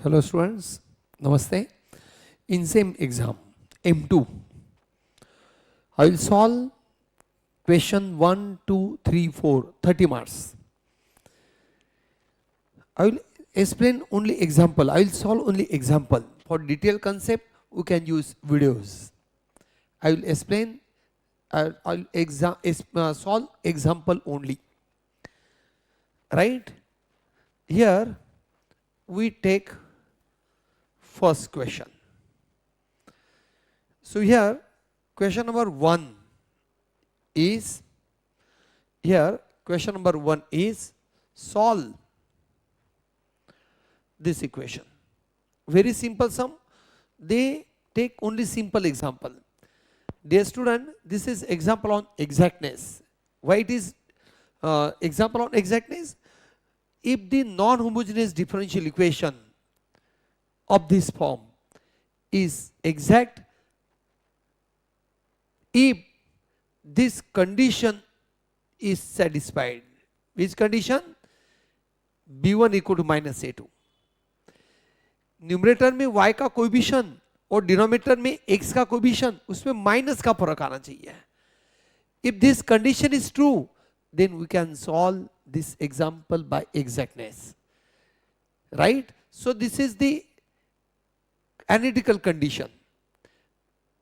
Hello students, Namaste. In-SEM exam M2, I will solve question 1, 2, 3, 4, 30 marks. I will explain only example. I will solve only example. For detailed concept, we can use videos. I will explain. I will solve example only. Right? Here we take first question. So here question number 1 is solve this equation. Very simple sum. They take only simple example. Dear student, this is example on exactness. Why it is example on exactness? If the non-homogeneous differential equation of this form is exact, if this condition is satisfied, which condition? b1 equal to minus a2. Numerator में y का coefficient और denominator में x का coefficient, उसमें minus का फर्क आना चाहिए. If this condition is true, then we can solve this example by exactness. Right? So this is the analytical condition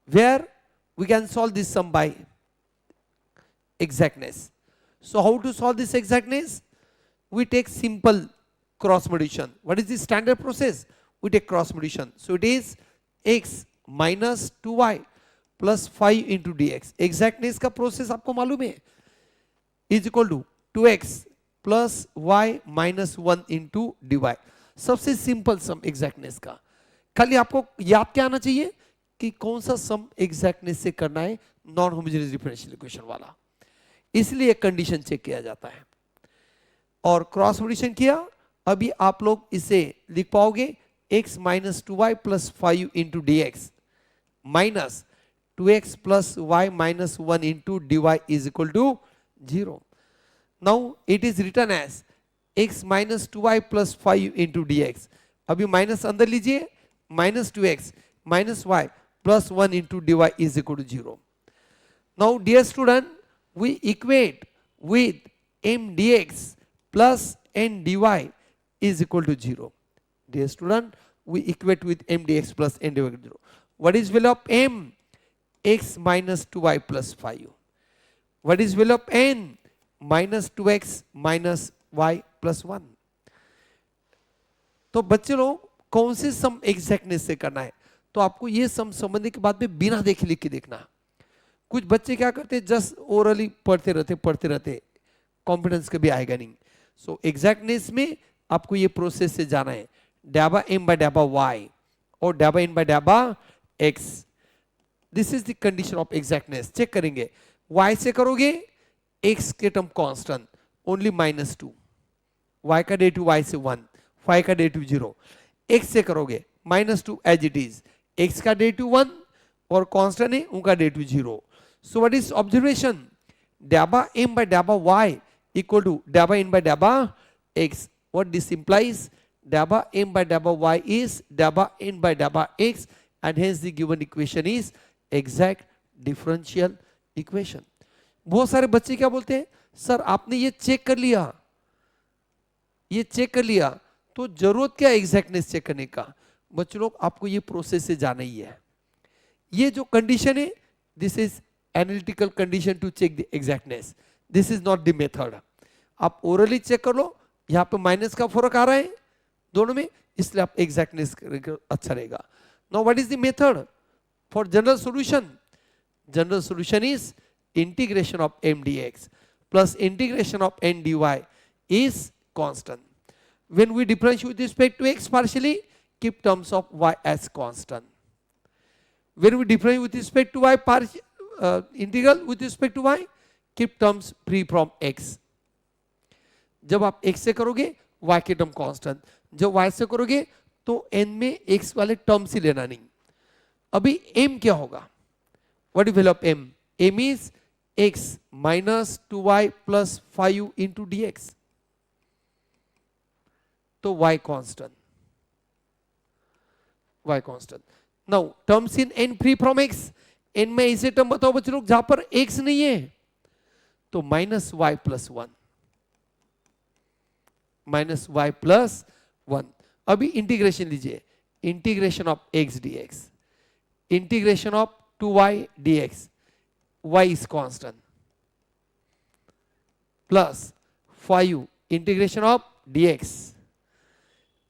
where we can solve this sum by exactness. So how to solve this exactness? We take simple cross multiplication. What is the standard process? We take cross multiplication. So it is x minus 2y plus 5 into dx. Exactness का process आपको मालूम है, is equal to 2x plus y minus 1 into dy. सबसे simple सम exactness का. खाली आपको याद क्या आना चाहिए कि कौन सा सम exactness से करना है, नॉन होमोजेनियस डिफरेंशियल इक्वेशन वाला. इसलिए कंडीशन चेक किया जाता है और क्रॉस मल्टीप्लिकेशन किया. अभी आप लोग इसे लिख पाओगे x minus 2y plus 5 into dx minus 2x plus y minus 1 into dy is equal to 0. Now it is written as x minus 2y plus 5 into dx. अभी माइनस अंदर लीजिए, minus 2x minus y plus 1 into dy is equal to 0. Now dear student, we equate with m dx plus n dy is equal to 0. Dear student, we equate with m dx plus n dy equal to 0. What is value of m? X minus 2y plus 5. What is value of n? Minus 2x minus y plus 1. तो बच्चे लोग कौन से सम exactness से करना है, तो आपको ये सम समझने के बाद में बिना देखे लिख के देखना. कुछ बच्चे क्या करते हैं, जस्ट ओरली पढ़ते रहते, कॉन्फिडेंस कभी आएगा नहीं. सो एग्जैक्टनेस में आपको ये प्रोसेस से जाना है. डाबा m by डाबा y और डाबा n by डाबा x. This is the condition of exactness. Check करेंगे, y से करोगे x के term constant only minus 2, y का डेरिवेटिव y से 1, y का डेरिवेटिव 0. x से करोगे माइनस 2 एज इट इज, x का डेरिवेटिव 1 और कांस्टेंट है उनका derivative 0. So what is observation? डाबा m by डाबा y equal to डाबा n by डाबा x. What this implies? Dabba m by dabba y is dabba n by dabba x, and hence the given equation is exact differential equation. बहुत सारे बच्चे क्या बोलते हैं, sir आपने ये चेक कर लिया, तो जरूरत क्या एग्जैक्टनेस चेक करने का? बच्चों लोग आपको ये प्रोसेस से जाना ही है. ये जो कंडीशन है, this is analytical condition to check the exactness. This is not the method. आप ओरली चेक कर लो, यहाँ पे माइनस का फर्क आ रहा है दोनों में, इसलिए आप एग्जैक्टनेस अच्छा रहेगा. Now what is the method for general solution? General solution is integration of m dx plus integration of n dy is constant. When we differentiate with respect to x partially, keep terms of y as constant. When we differentiate with respect to y integral with respect to y, keep terms free from x. जब आप x से करोगे y के term constant, जब y से करोगे तो n में x वाले टर्म से लेना नहीं. अभी m क्या होगा? What is value of m? m is x minus 2y plus 5 into dx. तो y constant. y constant. Now terms in n free from x. n में ऐसे टर्म बताओ बच्चे लोग जहां पर x नहीं है, तो minus y plus one, minus y plus one. अभी इंटीग्रेशन लीजिए, integration of x dx, integration of 2y dx, y is constant, plus 5 integration of dx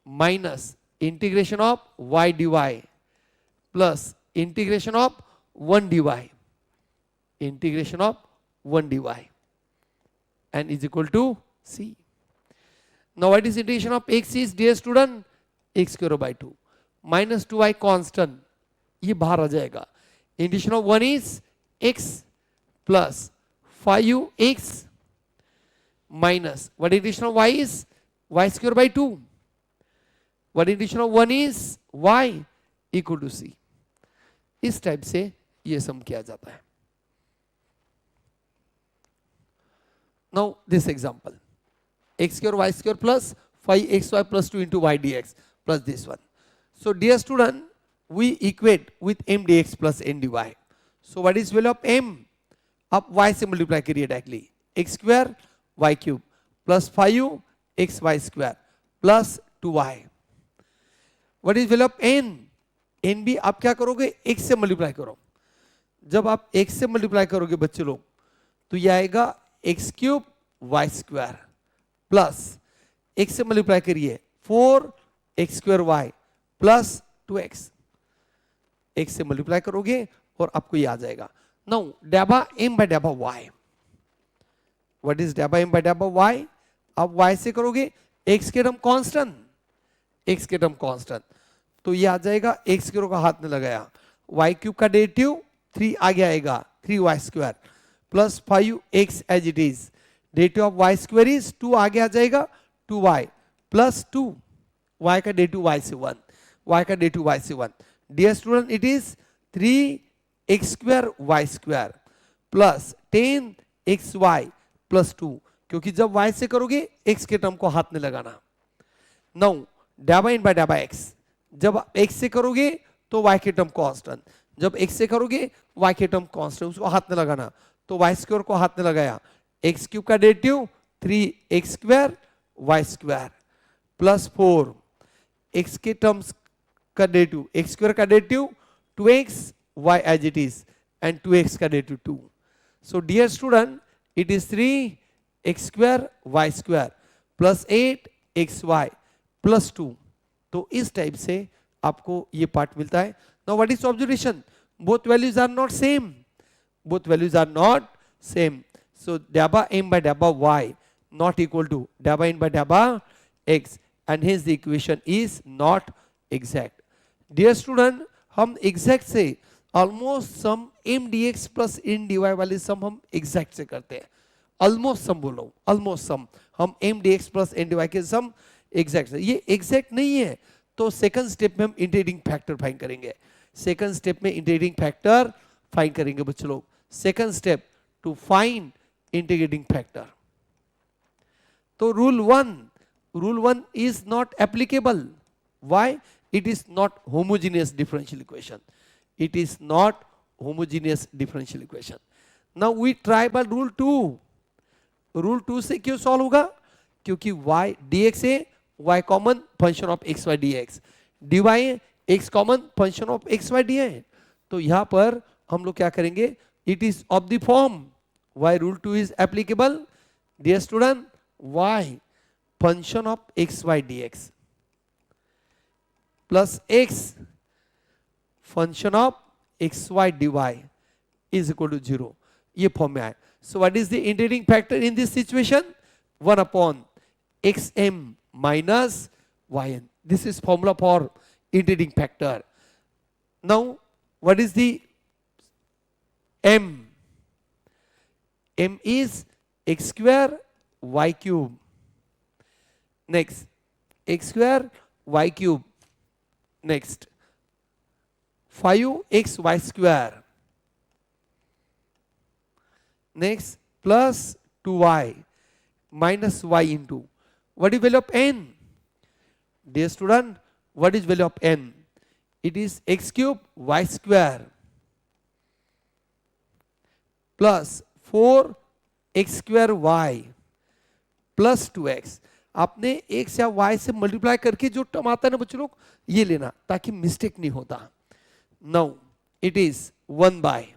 minus integration of y dy plus integration of 1 dy, integration of 1 dy, and is equal to c. Now what is integration of x is, dear student, x square by 2 minus 2y constant, ये बाहर आ जाएगा. Integration of 1 is x plus 5x minus what integration of y is, y square by 2. What integration of 1 is y equal to c. इस type से ये सम किया जाता है. Now this example, x square y square plus 5xy plus 2 into y dx plus this one. So dear student, we equate with m dx plus n dy. So what is value of m? अब y से multiply करिए directly, x square y cube plus 5xy square plus 2y. What is value of n? n भी आप क्या करोगे, x से multiply करो. जब आप x से मल्टीप्लाई करोगे बच्चे लोग, तो ये आएगा x cube y square plus x से मल्टीप्लाई करिए 4x square y plus 2x. x से मल्टीप्लाई करोगे और आपको ये आ जाएगा. नाउ डेबा m बाय डेबा y. व्हाट इज डेबा m बाय डेबा y? अब y से करोगे x के टर्म कांस्टेंट, x के टर्म कांस्टेंट, तो ये आ जाएगा x स्क्वायर का हाथ में लगाया, y क्यूब का डेरिवेटिव 3 आगे आएगा 3y square plus 5x as it is, derivative of y square is 2 आगे आ जाएगा 2y प्लस 2, y का डेरिवेटिव y से 1, y का डेरिवेटिव y से 1. Dear student, it is 3x square y square plus 10xy plus 2, क्योंकि जब y से करोगे x के टर्म को हाथ में लगाना. नाउ डेबा इन बाय डेबा x, जब x से करोगे तो y के टर्म कांस्टेंट, जब x से करोगे y के टर्म कांस्टेंट, उसको हाथ में लगाना, तो y स्क्वायर को हाथ में लगाया, x क्यूब का derivative 3x square y square plus 4 x के टर्म्स का डेरिवेटिव, x स्क्वायर का derivative 2x y as it is and 2x का derivative 2. So dear student, it is 3x square y square plus 8xy plus 2. तो इस type से आपको ये part मिलता है. Now what is observation? Both values are not same, both values are not same. So delta m by delta y not equal to delta n by delta x, and hence the equation is not exact. Dear student, हम exact से almost sum m dx plus n dy वाली sum हम exact से करते हैं. almost sum बोलो, almost sum हम m dx plus n dy के sum exact से. ये exact नहीं है तो सेकंड स्टेप में हम इंटीग्रेटिंग फैक्टर फाइंड करेंगे. सेकंड स्टेप में इंटीग्रेटिंग फैक्टर फाइंड करेंगे बच्चों लोग. Second step to find integrating factor. तो rule one is not applicable. Why? It is not homogeneous differential equation. It is not homogeneous differential equation. Now we try by rule 2. Rule 2 से क्यों solve होगा? क्योंकि y dx है, y common function of x y dx, dy है, x common function of x y dy है. तो यहां पर हम लोग क्या करेंगे? It is of the form y rule 2 is applicable. Dear student, y function of x y dx plus x function of x y dy is equal to 0. ये form में आए. So what is the integrating factor in this situation? 1 upon xm minus yn. This is formula for integrating factor. Now what is the m? M is x square y cube. Next x square y cube. Next 5xy square. Next plus 2y minus y into, what is value of n? Dear student, what is value of n? it is x cube y square plus 4x square y plus 2x. आपने x या y से multiply करके जो term आता है ना बच्चों लोग, ये लेना ताकि मिस्टेक नहीं होता. Now it is 1 by,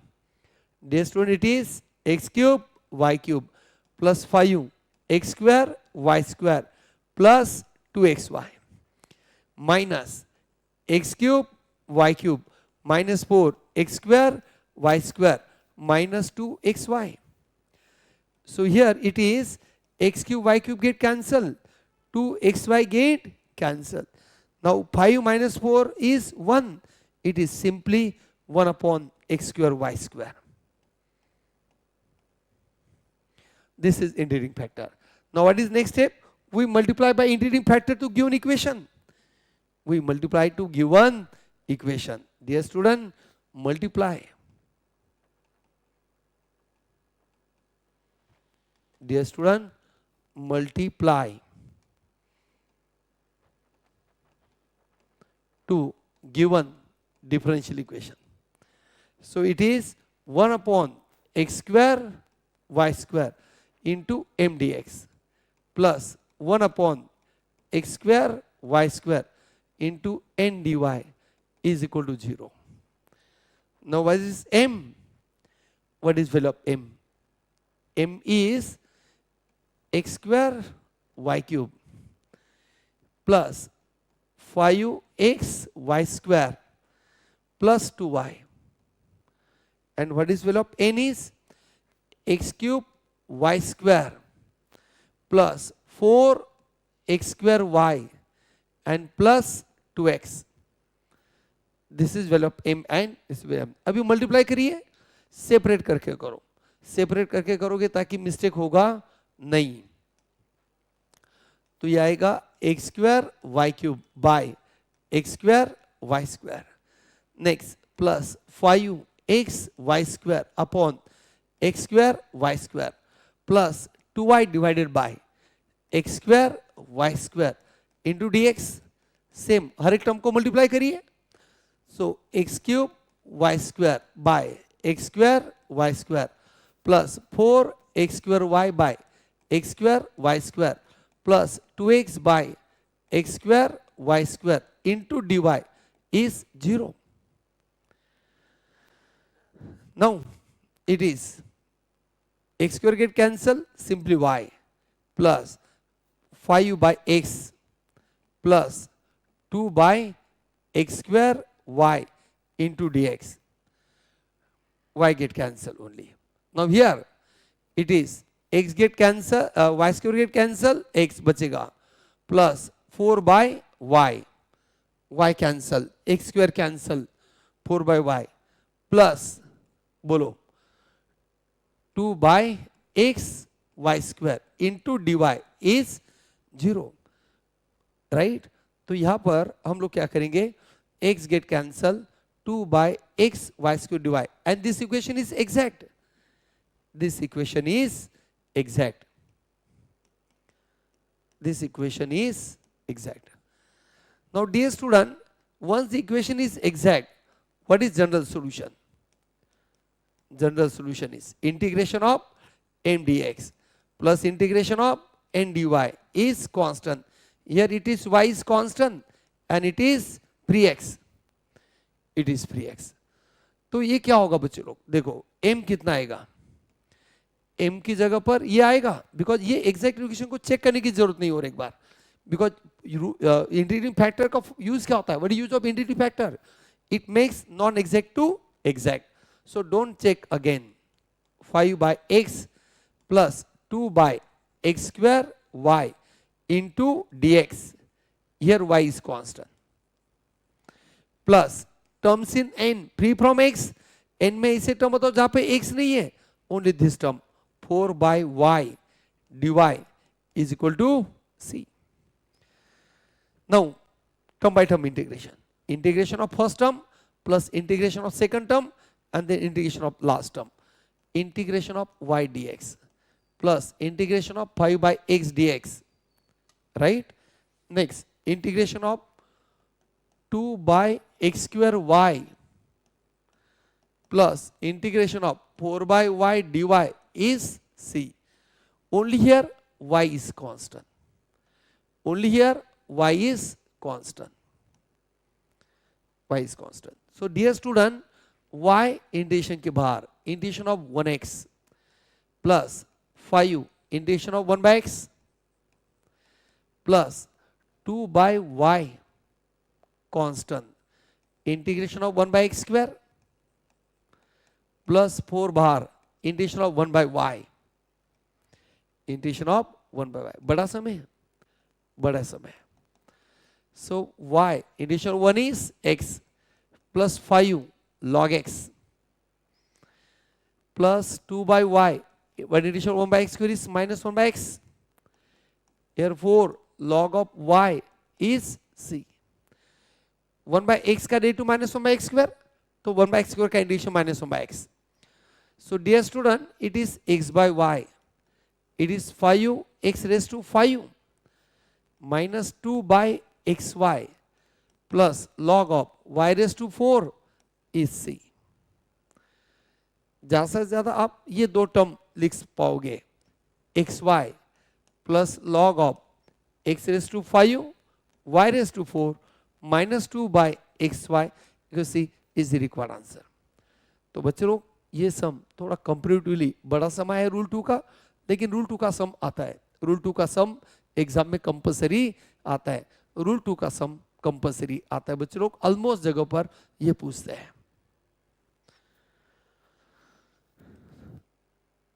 dear student, it is x cube y cube plus 5x square y square plus 2xy minus x cube y cube minus 4x square y square minus 2xy. So here it is x cube y cube get cancelled, 2xy get cancelled. Now 5 minus 4 is 1. It is simply 1 upon x square y square. This is integrating factor. Now what is next step? We multiply by integrating factor to given equation. We multiply to given equation. Dear student, multiply. Dear student, multiply to given differential equation. So it is 1 upon x square y square into m dx plus 1 upon x square y square into n dy is equal to 0. Now what is m? What is value of m? M is x square y cube plus 5x y square plus 2y. And what is value of n is x cube y square plus 4x square y and plus 2x. This is value of m and this is value of m. अभी multiply करिए, separate करके करो. Separate करके करोगे ताकि mistake होगा नहीं. तो ये आएगा x square y cube by x square y square. Next plus 5x y square upon x square y square plus 2y divided by x square y square into d x. Same हर एक term को multiply करिए. So x cube y square by x square y square plus 4x square y by x square y square plus 2x by x square y square into dy is 0. Now it is x square get cancelled, simply y plus 5 by x plus 2 by x square y into dx. Y get cancelled only. Now here it is x get cancel, y square get cancel, x बचेगा plus 4 by y cancel, x square cancel, 4 by y plus बोलो 2 by x y square into dy is 0, right? तो यहाँ पर हम लोग क्या करेंगे, x get cancel, 2 by x y square dy, and this equation is exact. This equation is exact. This equation is exact. Now dear student, once the equation is exact, what is general solution? General solution is integration of m dx plus integration of n dy is constant. Here it is y is constant and it is pre-x. It is pre-x. तो ये क्या होगा बच्चे लोग, देखो m कितना आएगा, m की जगह पर ये आएगा, बिकॉज ये एग्जैक्ट इक्वेशन को चेक करने की जरूरत नहीं हो रही एक बार, बिकॉज इंटीग्रेटिंग फैक्टर का यूज क्या होता है, what is use of integrating factor, it makes non exact to exact. So don't check again. 5 by x plus 2 by x square y into dx, here y is constant, plus terms in n free from x. n में ऐसे term बताओ जहां पे x नहीं है, only this term 4 by y dy is equal to c. Now term by term integration. Integration of first term plus integration of second term and then integration of last term. Integration of y dx plus integration of 5 by x dx, right? Next integration of 2 by x square y plus integration of 4 by y dy is c. Only here y is constant. Only here y is constant. Y is constant. So dear student, y integration के बाहर integration of 1x plus 5 integration of 1 by x plus 2 by y constant integration of 1 by x square plus 4 बाहर integration of 1 by y integration of 1 by y. बड़ा समय है, बड़ा समय है. So y integration of 1 is x plus 5 log x plus 2 by y. One integration of 1 by x square is minus 1 by x. Therefore log of y is c. 1 by x का derivative minus 1 by x square, तो 1 by x square का integration minus 1 by x. So dear student, it is x by y. It is 5 x raised to 5 minus 2 by xy plus log of y raised to 4 is c. ज़्यादा से ज़्यादा आप ये दो term लिख पाओगे, xy plus log of x raised to 5 y raised to 4 minus 2 by xy, you see is the required answer. तो बच्चे लोग ये सम थोड़ा कंपैरेटिवली बड़ा सम है रूल 2 का, लेकिन रूल 2 का सम आता है. रूल 2 का सम एग्जाम में कंपलसरी आता है. रूल 2 का सम कंपलसरी आता है बच्चे लोग, ऑलमोस्ट जगह पर ये पूछते हैं.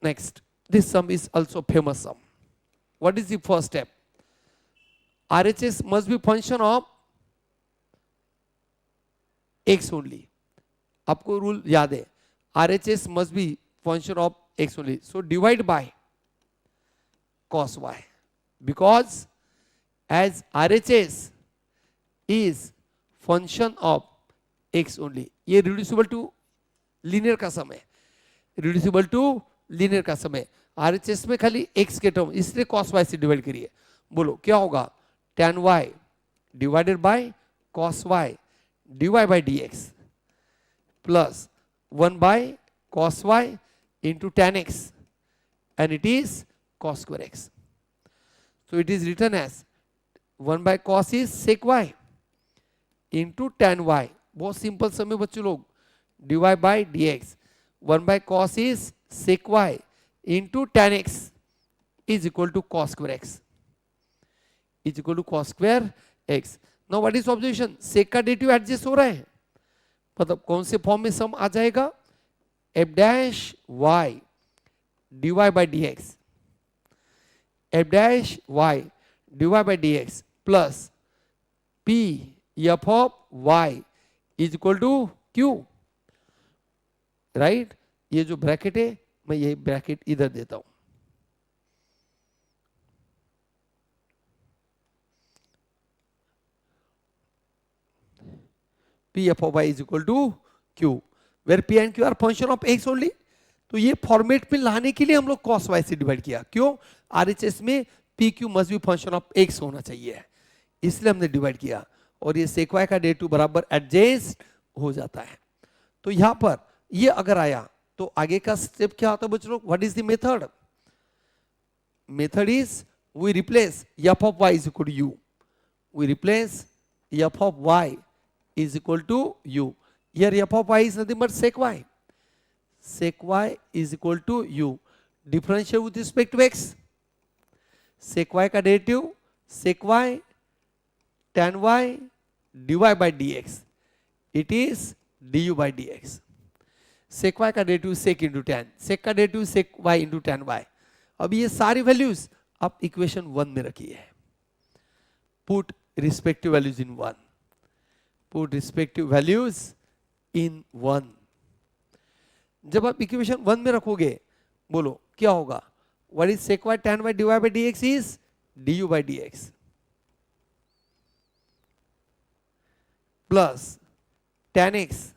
Next, this sum is also famous sum. What is the first step? RHS must be function of x only. आपको रूल याद है, RHS must be function of x only. So divide by cos y, because as RHS is function of x only. ये reducible to linear का सम है, reducible to linear का समय. RHS में खाली x के टर्म, इसलिए cos y से डिवाइड करिए. बोलो क्या होगा? tan y divided by cos y dy by dx plus 1 by cos y into tan x and it is cos square x. So it is written as 1 by cos is sec y into tan y. बहुत simple समय बच्चों लोग, dy by dx 1 by cos is sec y into tan x is equal to cos square x, is equal to cos square x. Now what is observation? sec का derivative adjust हो रहा है, मतलब कौन से फॉर्म में सम आ जाएगा? f dash y dy by dx, f dash y dy by dx plus p f of y is equal to q. Right, ये जो ब्रैकेट है मैं ये ब्रैकेट इधर देता हूं. P f of y is equal to q, where p and q are function of x only. तो ये फॉर्मेट में लाने के लिए हम लोग cos y से डिवाइड किया. क्यों? RHS में p q must be function of x होना चाहिए, इसलिए हमने डिवाइड किया. और ये sec y का डेरिवेटिव बराबर एडजस्ट हो जाता है. तो यहां पर ये अगर आया तो आगे का स्टेप क्या होता है बच्चों लोग? What is the method? Method is we replace f of y is equal to u. We replace f of y is equal to u. Here f of y is nothing but sec y. Sec y is equal to u. Differential with respect to x. Sec y का derivative sec y tan y dy by dx. It is du by dx. sec y का derivative sec into tan, sec का derivative sec y into tan y. अब ये सारी values आप equation 1 में रखिए. Put respective values in 1. Put respective values in 1. जब आप इक्वेशन 1 में रखोगे, बोलो क्या होगा? What is sec y tan y dy by dx is du by dx plus tan x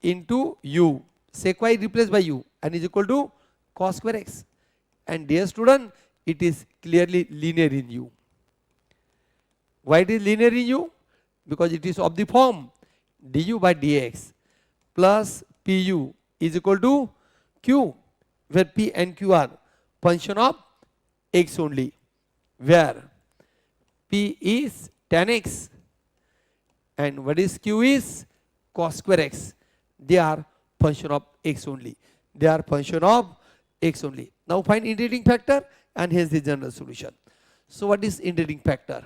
into u, sec y replaced by u and is equal to cos square x. And dear student, it is clearly linear in u. Why it is linear in u? because it is of the form du by dx plus pu is equal to q, where p and q are function of x only, where p is tan x and what is q is cos square x. They are function of x only. They are function of x only. Now find integrating factor, and here's the general solution. So what is integrating factor?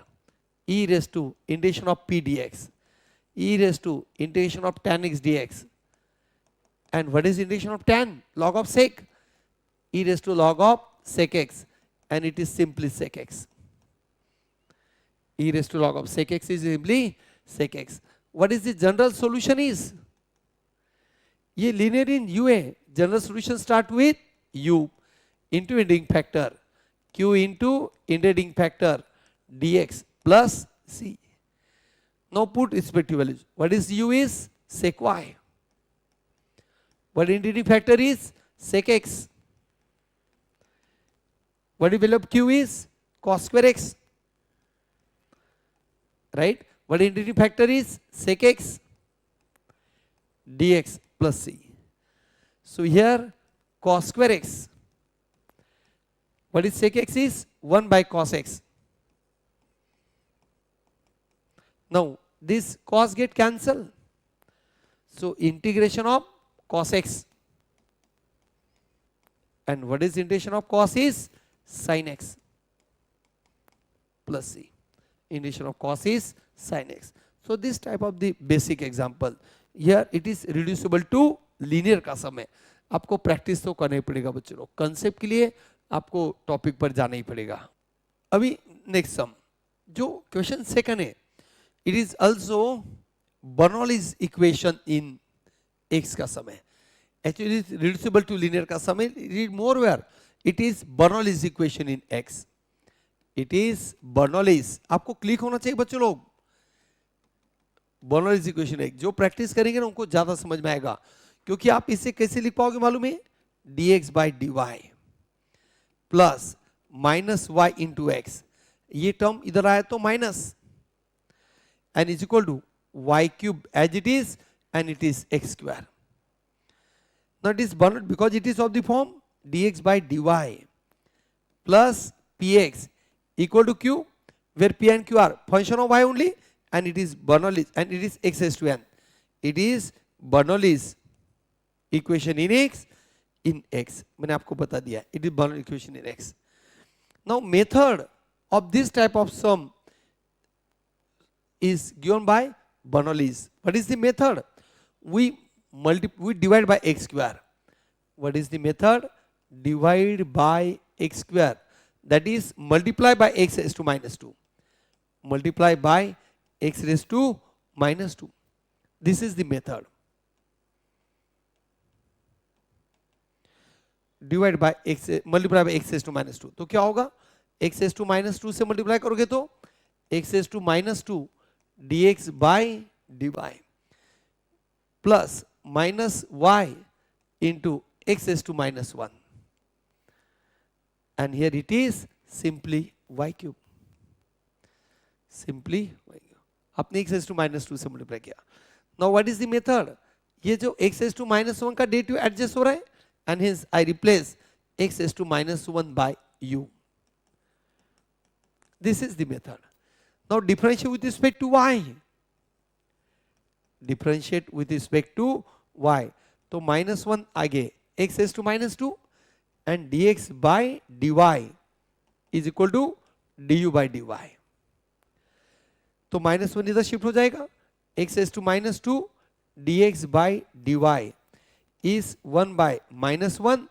E raised to integration of p dx, e raised to integration of tan x dx. And what is integration of tan? Log of sec. E raised to log of sec x, and it is simply sec x. E raised to log of sec x is simply sec x. What is the general solution is? ये linear in UA, general solution start with U into integrating factor, Q into integrating factor dx plus C. Now put respective values. What is U is sec y. What integrating factor is sec x. What the value of Q is cos square x. Right? What integrating factor is sec x dx plus C. So here cos square x. What is sec x is 1 by cos x. Now this cos get cancelled. So integration of cos x. And what is integration of cos is sin x plus C. Integration of cos is sin x. So this type of the basic example. Here it is reducible to linear का समय. आपको practice तो करना ही पड़ेगा बच्चों लोग. Concept के लिए आपको टॉपिक पर जाना ही पड़ेगा. अभी नेक्स्ट सम जो क्वेश्चन सेकंड है, it is also Bernoulli's equation in x का समय. Actually it is reducible to linear का समय. Read more where it is Bernoulli's equation in x. It is Bernoulli's. आपको क्लिक होना चाहिए बच्चों लोग. बर्नौलीज इक्वेशन एक जो प्रैक्टिस करेंगे ना उनको ज्यादा समझ में आएगा, क्योंकि आप इसे कैसे लिख पाओगे मालूम है? dx by dy plus minus y into x. ये टर्म इधर आया तो minus, and is equal to y cube as it is, and it is x square. Now it is Bernoulli because it is of the form dx by dy plus px equal to q, where p and q are function of y only, and it is Bernoulli's, and it is x raised to n. It is Bernoulli's equation in x. मैंने आपको बता दिया. It is Bernoulli equation in x. Now method of this type of sum is given by Bernoulli's. What is the method? We divide by x square. What is the method? Divide by x square. That is multiply by x raised to minus 2. Multiply by x raised to minus 2. This is the method. Divide by x, multiply by x raised to minus 2. तो क्या होगा? x raised to minus 2 से multiply करोगे तो x raised to minus 2 dx by dy plus minus y into x raised to minus 1. And here it is simply y cube. Simply y cube. आपने x raised to minus 2 से multiply किया. Now what is the method? ये जो x raised to minus 1 का derivative adjust हो रहा है, and hence I replace x raised to minus 1 by u. This is the method. Now differentiate with respect to y. Differentiate with respect to y. तो minus 1 आगे x raised to minus 2 and dx by dy is equal to du by dy. तो minus 1 इधर shift हो जाएगा. x raised to minus 2 dx by dy is 1 by minus 1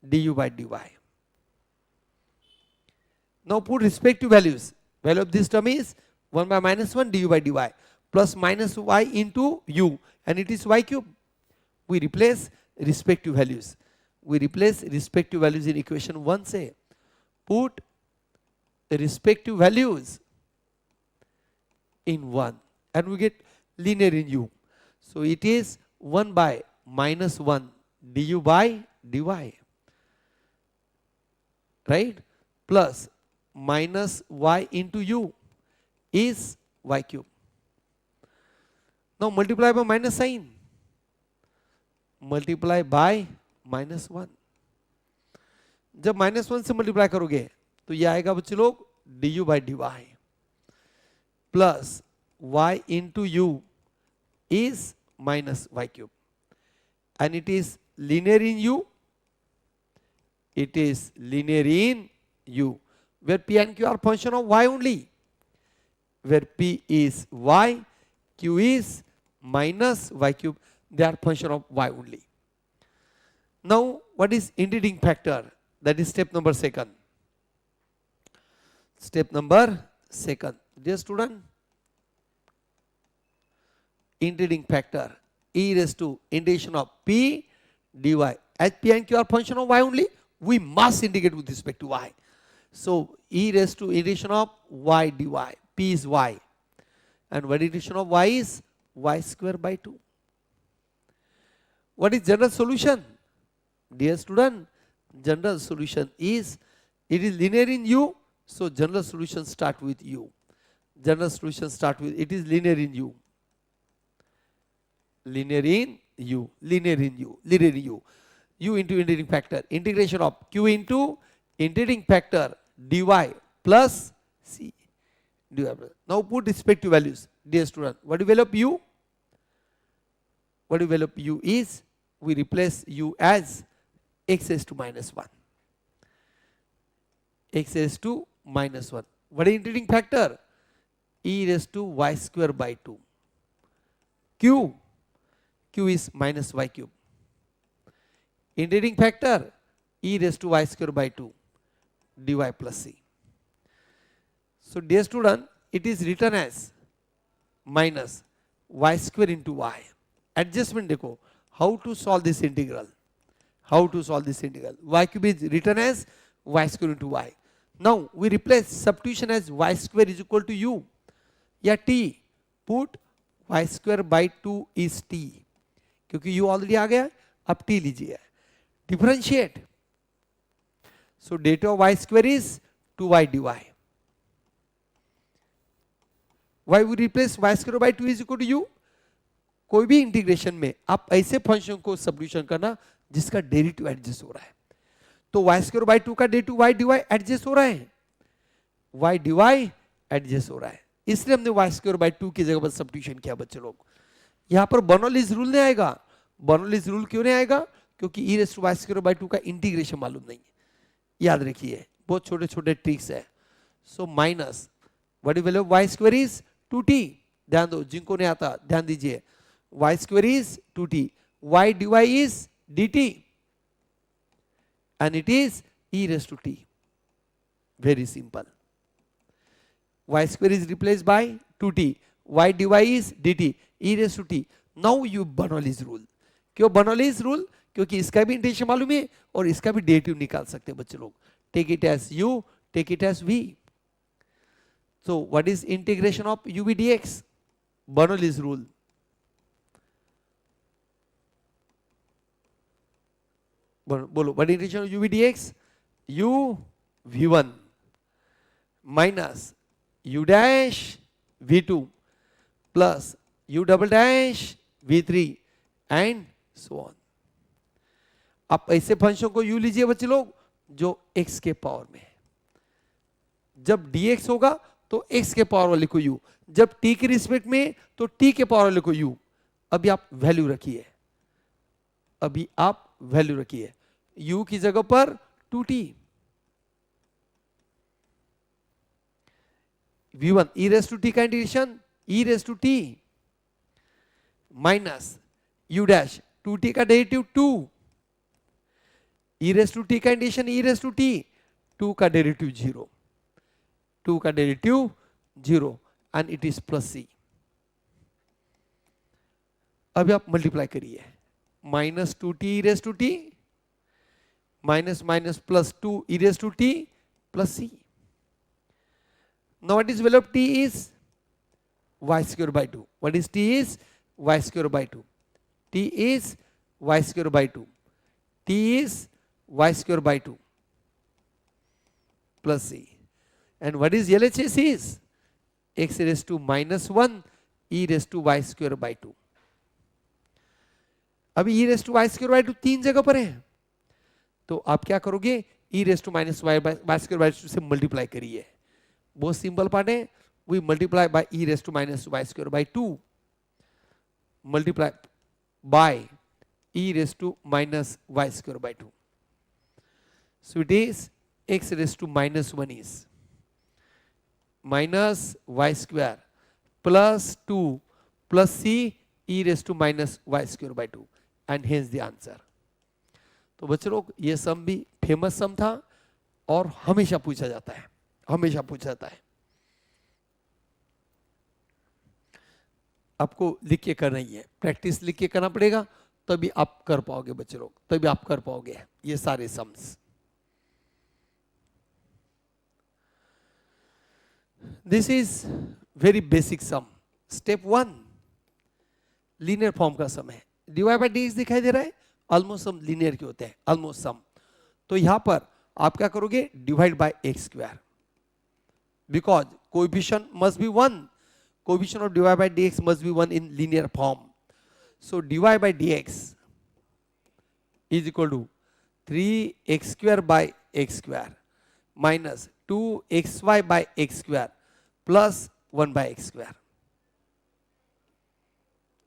du by dy. Now put respective values. Value of this term is 1 by minus 1 du by dy plus minus y into u, and it is y cube. We replace respective values. We replace respective values in equation 1 से. Put respective values in 1 and we get linear in u. So it is 1 by minus 1 du by dy, right, plus minus y into u is y cube. Now multiply by minus sign. Multiply by -1. जब -1 से multiply करोगे तो ये आएगा बच्चे लोग du by dy plus y into u is minus y cube, and it is linear in u. It is linear in u, where p and q are function of y only, where p is y, q is minus y cube, they are function of y only. Now what is integrating factor? That is step number second. Step number second. Dear student, integrating factor e raised to integration of p dy. As p and q are function of y only, we must integrate with respect to y. So e raised to integration of y dy. P is y, and what integration of y is y square by 2. What is general solution? Dear student, general solution is, it is linear in u, so general solution start with u. General solution start with, it is linear in u. Linear in u, linear in u, linear in u. U into integrating factor, integration of q into integrating factor dy plus c. dy plus. Now put respective values. Dear student, what do you value of u? What do you value of u is, we replace u as x raised to -1. X raised to -1. What is integrating factor? E raised to y square by 2. Q is minus y cube. Integrating factor e raised to y square by 2 dy plus c. So dear student, it is written as minus y square into y. Adjustment देखो, how to solve this integral? How to solve this integral? Y cube is written as y square into y. Now we replace substitution as y square is equal to u. या t, put y square by 2 is t, क्योंकि u already आ गया, अब t लीजिए. Differentiate. So derivative of y square is 2y dy. Why we replace y square by 2 is equal to u? कोई भी integration में आप ऐसे फंक्शन को सब्स्टिट्यूशन करना जिसका डेरिवेटिव एडजस्ट हो रहा है. तो y स्क्वायर बाय 2 का डेरिवेटिव y dy एडजस्ट हो रहा है, y dy एडजस्ट हो रहा है, इसलिए हमने y स्क्वायर बाय 2 की जगह पर सब्स्टिट्यूशन किया बच्चे लोग. यहां पर बर्नौलीज रूल नहीं आएगा. बर्नौलीज रूल क्यों नहीं आएगा? क्योंकि e raise to y square by 2 का इंटीग्रेशन मालूम नहीं है. याद रखिए, बहुत छोटे छोटे ट्रिक्स है. So minus what is value of y square is 2t. ध्यान दो, जिनको नहीं आता ध्यान दीजिए. y square is 2t, y dy is dt, and it is e raised to t. Very simple. Y square is replaced by 2t, y dy is dt, e raised to t. Now you Bernoulli's rule. क्यों Bernoulli's rule? क्योंकि इसका भी integration मालूम है और इसका भी derivative निकाल सकते हैं बच्चे लोग. Take it as u, take it as v. So what is integration of u v dx? Bernoulli's rule. बोलो, what is integration of u v dx? u v1 minus u dash v2 plus u double dash v3 and so on. आप ऐसे function को u लीजिए बच्चे लोग जो x के power में है. जब dx होगा तो x के पावर वाले को u, जब t के रिस्पेक्ट में तो t के पावर वाले को u. अभी आप वैल्यू रखिए, अभी आप वैल्यू रखिए. u की जगह पर 2t, v1 e raised to t का integration e raised to t minus u dash 2t का derivative 2, e raised to t का integration e raised to t, 2 का डेरिवेटिव 0, 2 का derivative 0 and it is plus c. अभी आप multiply करिए, minus 2t e raised to t minus minus plus 2 e raised to t plus c. Now what is value of t is y square by 2. What is t is y square by 2. T is y square by 2. T is y square by 2 plus c. And what is LHS is x raised to minus 1 e raise to y square by 2। अभी e raise to y square by 2 तीन जगह पर है, तो आप क्या करोगे, e raise to minus y square by 2 से मल्टीप्लाई करिए। बहुत सिंपल पार्ट है, we multiply by e raise to minus y square by 2 multiply by e raised to minus y square by 2. So it is x raised to minus 1 is minus y square plus 2 plus c e raised to minus y square by 2 and hence the answer. तो बच्चों लोग ये सम भी famous सम था और हमेशा पूछा जाता है, हमेशा पूछा जाता है। आपको लिख के करना ही है, प्रैक्टिस लिख के करना पड़ेगा, तभी आप कर पाओगे बच्चे लोग, तभी आप कर पाओगे ये सारे sums. This is very basic sum. Step 1 linear form का सम है, dy बाई dx दिखाई दे रहा है, ऑलमोस्ट सम लीनियर के होते हैं, ऑलमोस्ट सम। तो यहां पर आप क्या करोगे, divide by x square, because coefficient must be 1, coefficient of dy by dx must be 1 in linear form. So dy by dx is equal to 3x square by x square minus 2xy by x square plus 1 by x square।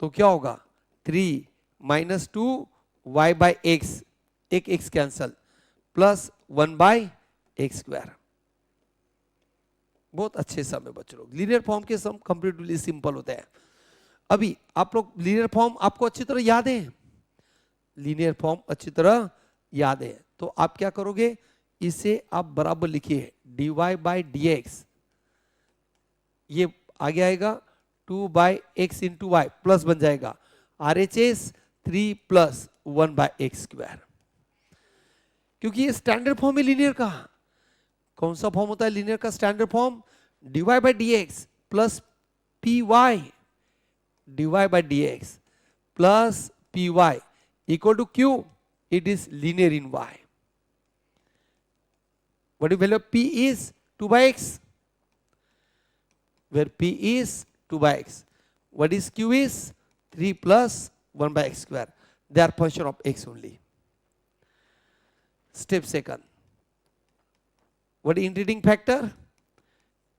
तो क्या होगा, 3 minus 2y by x, एक x cancel, plus 1 by x square। बहुत अच्छे सम है बच्चों लोग, linear form के सम कंप्लीटली सिंपल होते हैं। अभी आप लोग लीनियर फॉर्म आपको अच्छी तरह याद है, लीनियर फॉर्म अच्छी तरह याद है, तो आप क्या करोगे, इसे आप बराबर लिखिए dy बाई dx, ये आगे आएगा 2 by x into y plus बन जाएगा RHS 3 plus 1 by x square. क्योंकि ये स्टैंडर्ड फॉर्म है लीनियर का। कौन सा फॉर्म होता है लीनियर का standard form, dy by dx plus py, dy by dx plus py equal to q, it is linear in y. What is value of p is 2 by x, where p is 2 by x. What is q is 3 plus 1 by x square. They are function of x only. Step second. What is integrating factor?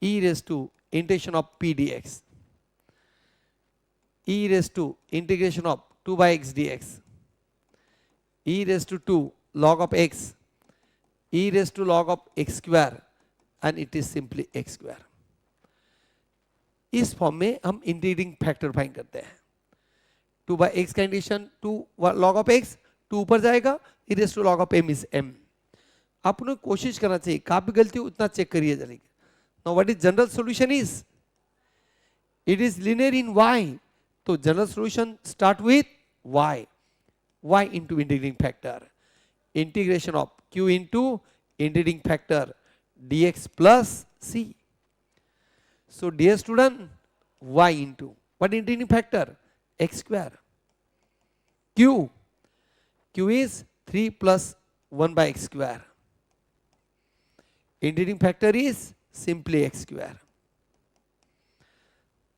E raised to integration of p dx. E raised to integration of 2 by x dx, e raised to 2 log of x, e raised to log of x square, and it is simply x square. इस form में हम integrating factor find करते हैं। 2 by x का integration 2 log of x, 2 ऊपर जाएगा, e raised to log of m is m। आपने कोशिश करना चाहिए, कहाँ पे गलती हो उतना चेक करिए जरा। Now what is general solution is? It is linear in y. तो general solution start with y, y into integrating factor, integration of q into integrating factor dx plus c। So dear student, y into what integrating factor, x square, q is 3 plus 1 by x square, integrating factor is simply x square.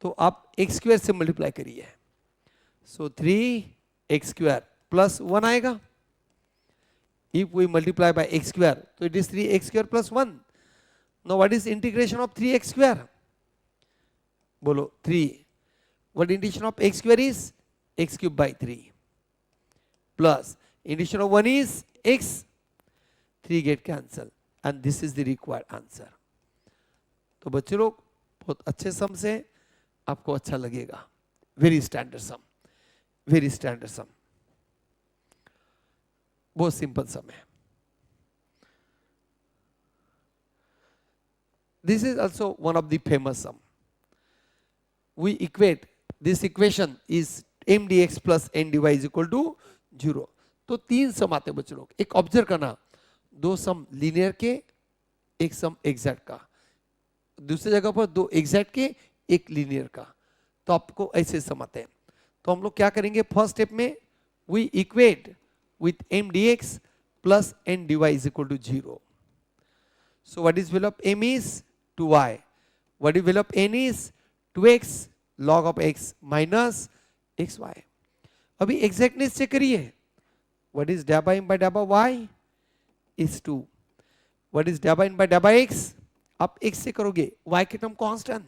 तो आप x square से multiply करिए, सो 3x square plus 1 आएगा। If we multiply by x square तो it is 3x square plus 1। Now what is integration of 3x square, बोलो 3, what integration of x square is x cube by 3 plus integration of 1 is x, 3 get cancel and this is the required answer. तो बच्चे लोग बहुत अच्छे सम से, आपको अच्छा लगेगा, very standard sum, very standard sum, बहुत सिंपल सम है। This is also one of the famous sum. We equate this equation is m dx plus n dy is equal to 0। तो तीन सम आते हैं बच्चों लोग, एक ऑब्जर्व करना, दो सम लीनियर के, एक सम एग्जैक्ट का, दूसरी जगह पर दो एग्जैक्ट के, एक लीनियर का। तो आपको ऐसे समझते हैं। तो हम लोग क्या करेंगे, फर्स्ट स्टेप में we equate with m dx plus n dy is equal to 0। So what is value of m is 2y, what is value of n is 2x log of x minus xy. अभी exactness check करिए. What is del by m by del by y is 2. What is del by n by del by x? आप x से करोगे, y के term constant,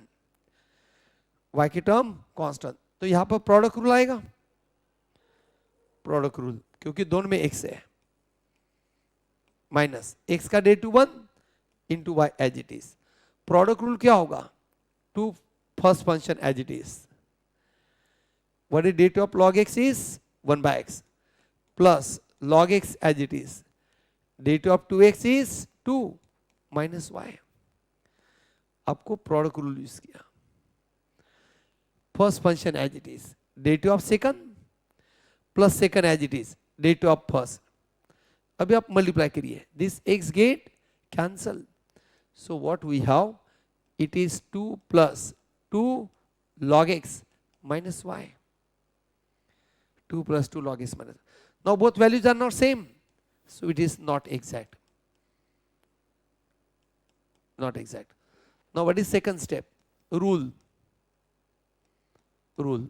y के term constant, तो यहां पर प्रोडक्ट रूल आएगा. प्रोडक्ट रूल क्योंकि दोनों में x है, माइनस x का डे टू 1 into y as it is. Product rule क्या होगा? To first function as it is. What is डेट of log x is 1 by x plus log x as it is. डेट of 2x is 2 minus y. आपको product rule use किया. First function as it is, डेट of second plus second as it is, डेट of first. अभी आप multiply करिए, this x get cancel. So what we have, it is 2 plus 2 log x minus y. 2 plus 2 log x minus. Now both values are not same, so it is not exact. Not exact. Now what is second step? Rule. Rule.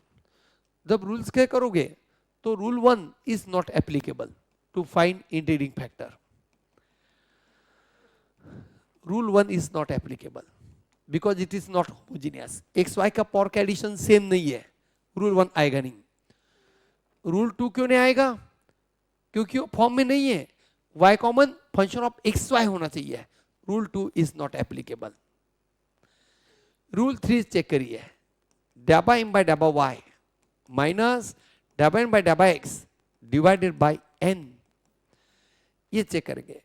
जब rules क्या करोगे तो rule 1 is not applicable to find integrating factor. Rule 1 is not applicable because it is not homogeneous. x y का pork addition same नहीं है, rule 1 आएगा नहीं. Rule 2 क्यों नहीं आएगा? क्योंकि वो फॉर्म में नहीं है. y common function of x y होना चाहिए. Rule 2 is not applicable. Rule 3 check करिए, डाबा m बाय डाबा y माइनस डाबा n बाय डाबा x डिवाइडेड बाय n. ये चेक करेंगे.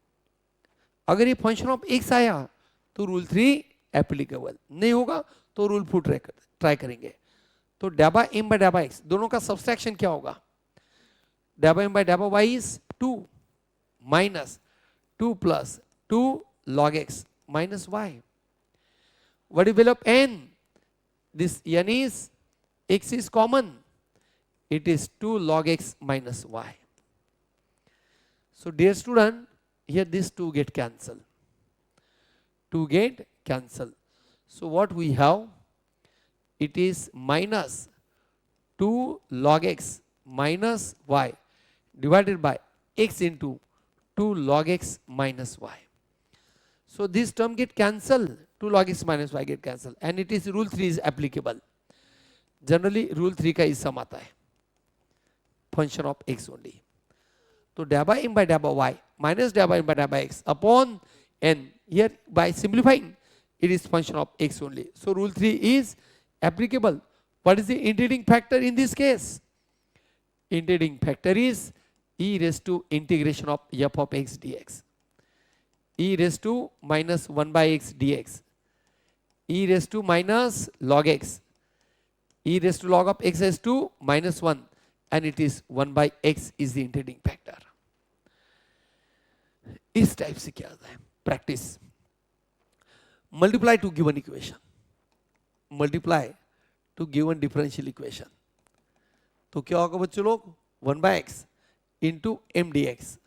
अगर ये फंक्शन ऑफ x आया तो रूल 3 एप्लीकेबल नहीं होगा, तो रूल 4 ट्राई करेंगे. तो डाबा m बाय डाबा x दोनों का सब्सट्रैक्शन क्या होगा? डाबा m बाय डाबा y is 2 minus 2 plus 2 log x minus y. What is value of n? This n is, x is common, it is 2 log x minus y. So dear student, here this 2 get cancelled. 2 get cancelled. So what we have, it is minus 2 log x minus y divided by x into 2 log x minus y. So this term get cancelled, 2 log x minus y get cancelled, and it is rule 3 is applicable. Generally rule 3 का इस सम आता है, function of x only. तो डाबा m by डाबा y minus dhaba m by डाबा x upon n, here by simplifying it is function of x only. So rule 3 is applicable. What is the integrating factor in this case? Integrating factor is e raised to integration of f of x dx. E raised to minus 1 by x dx. E raised to minus log x. E raised to log of x raised to minus 1, and it is 1 by x is the integrating factor. इस type से क्या होता है practice. Multiply to given equation, multiply to given differential equation. तो क्या होगा बच्चों लोग? 1 by x into m d x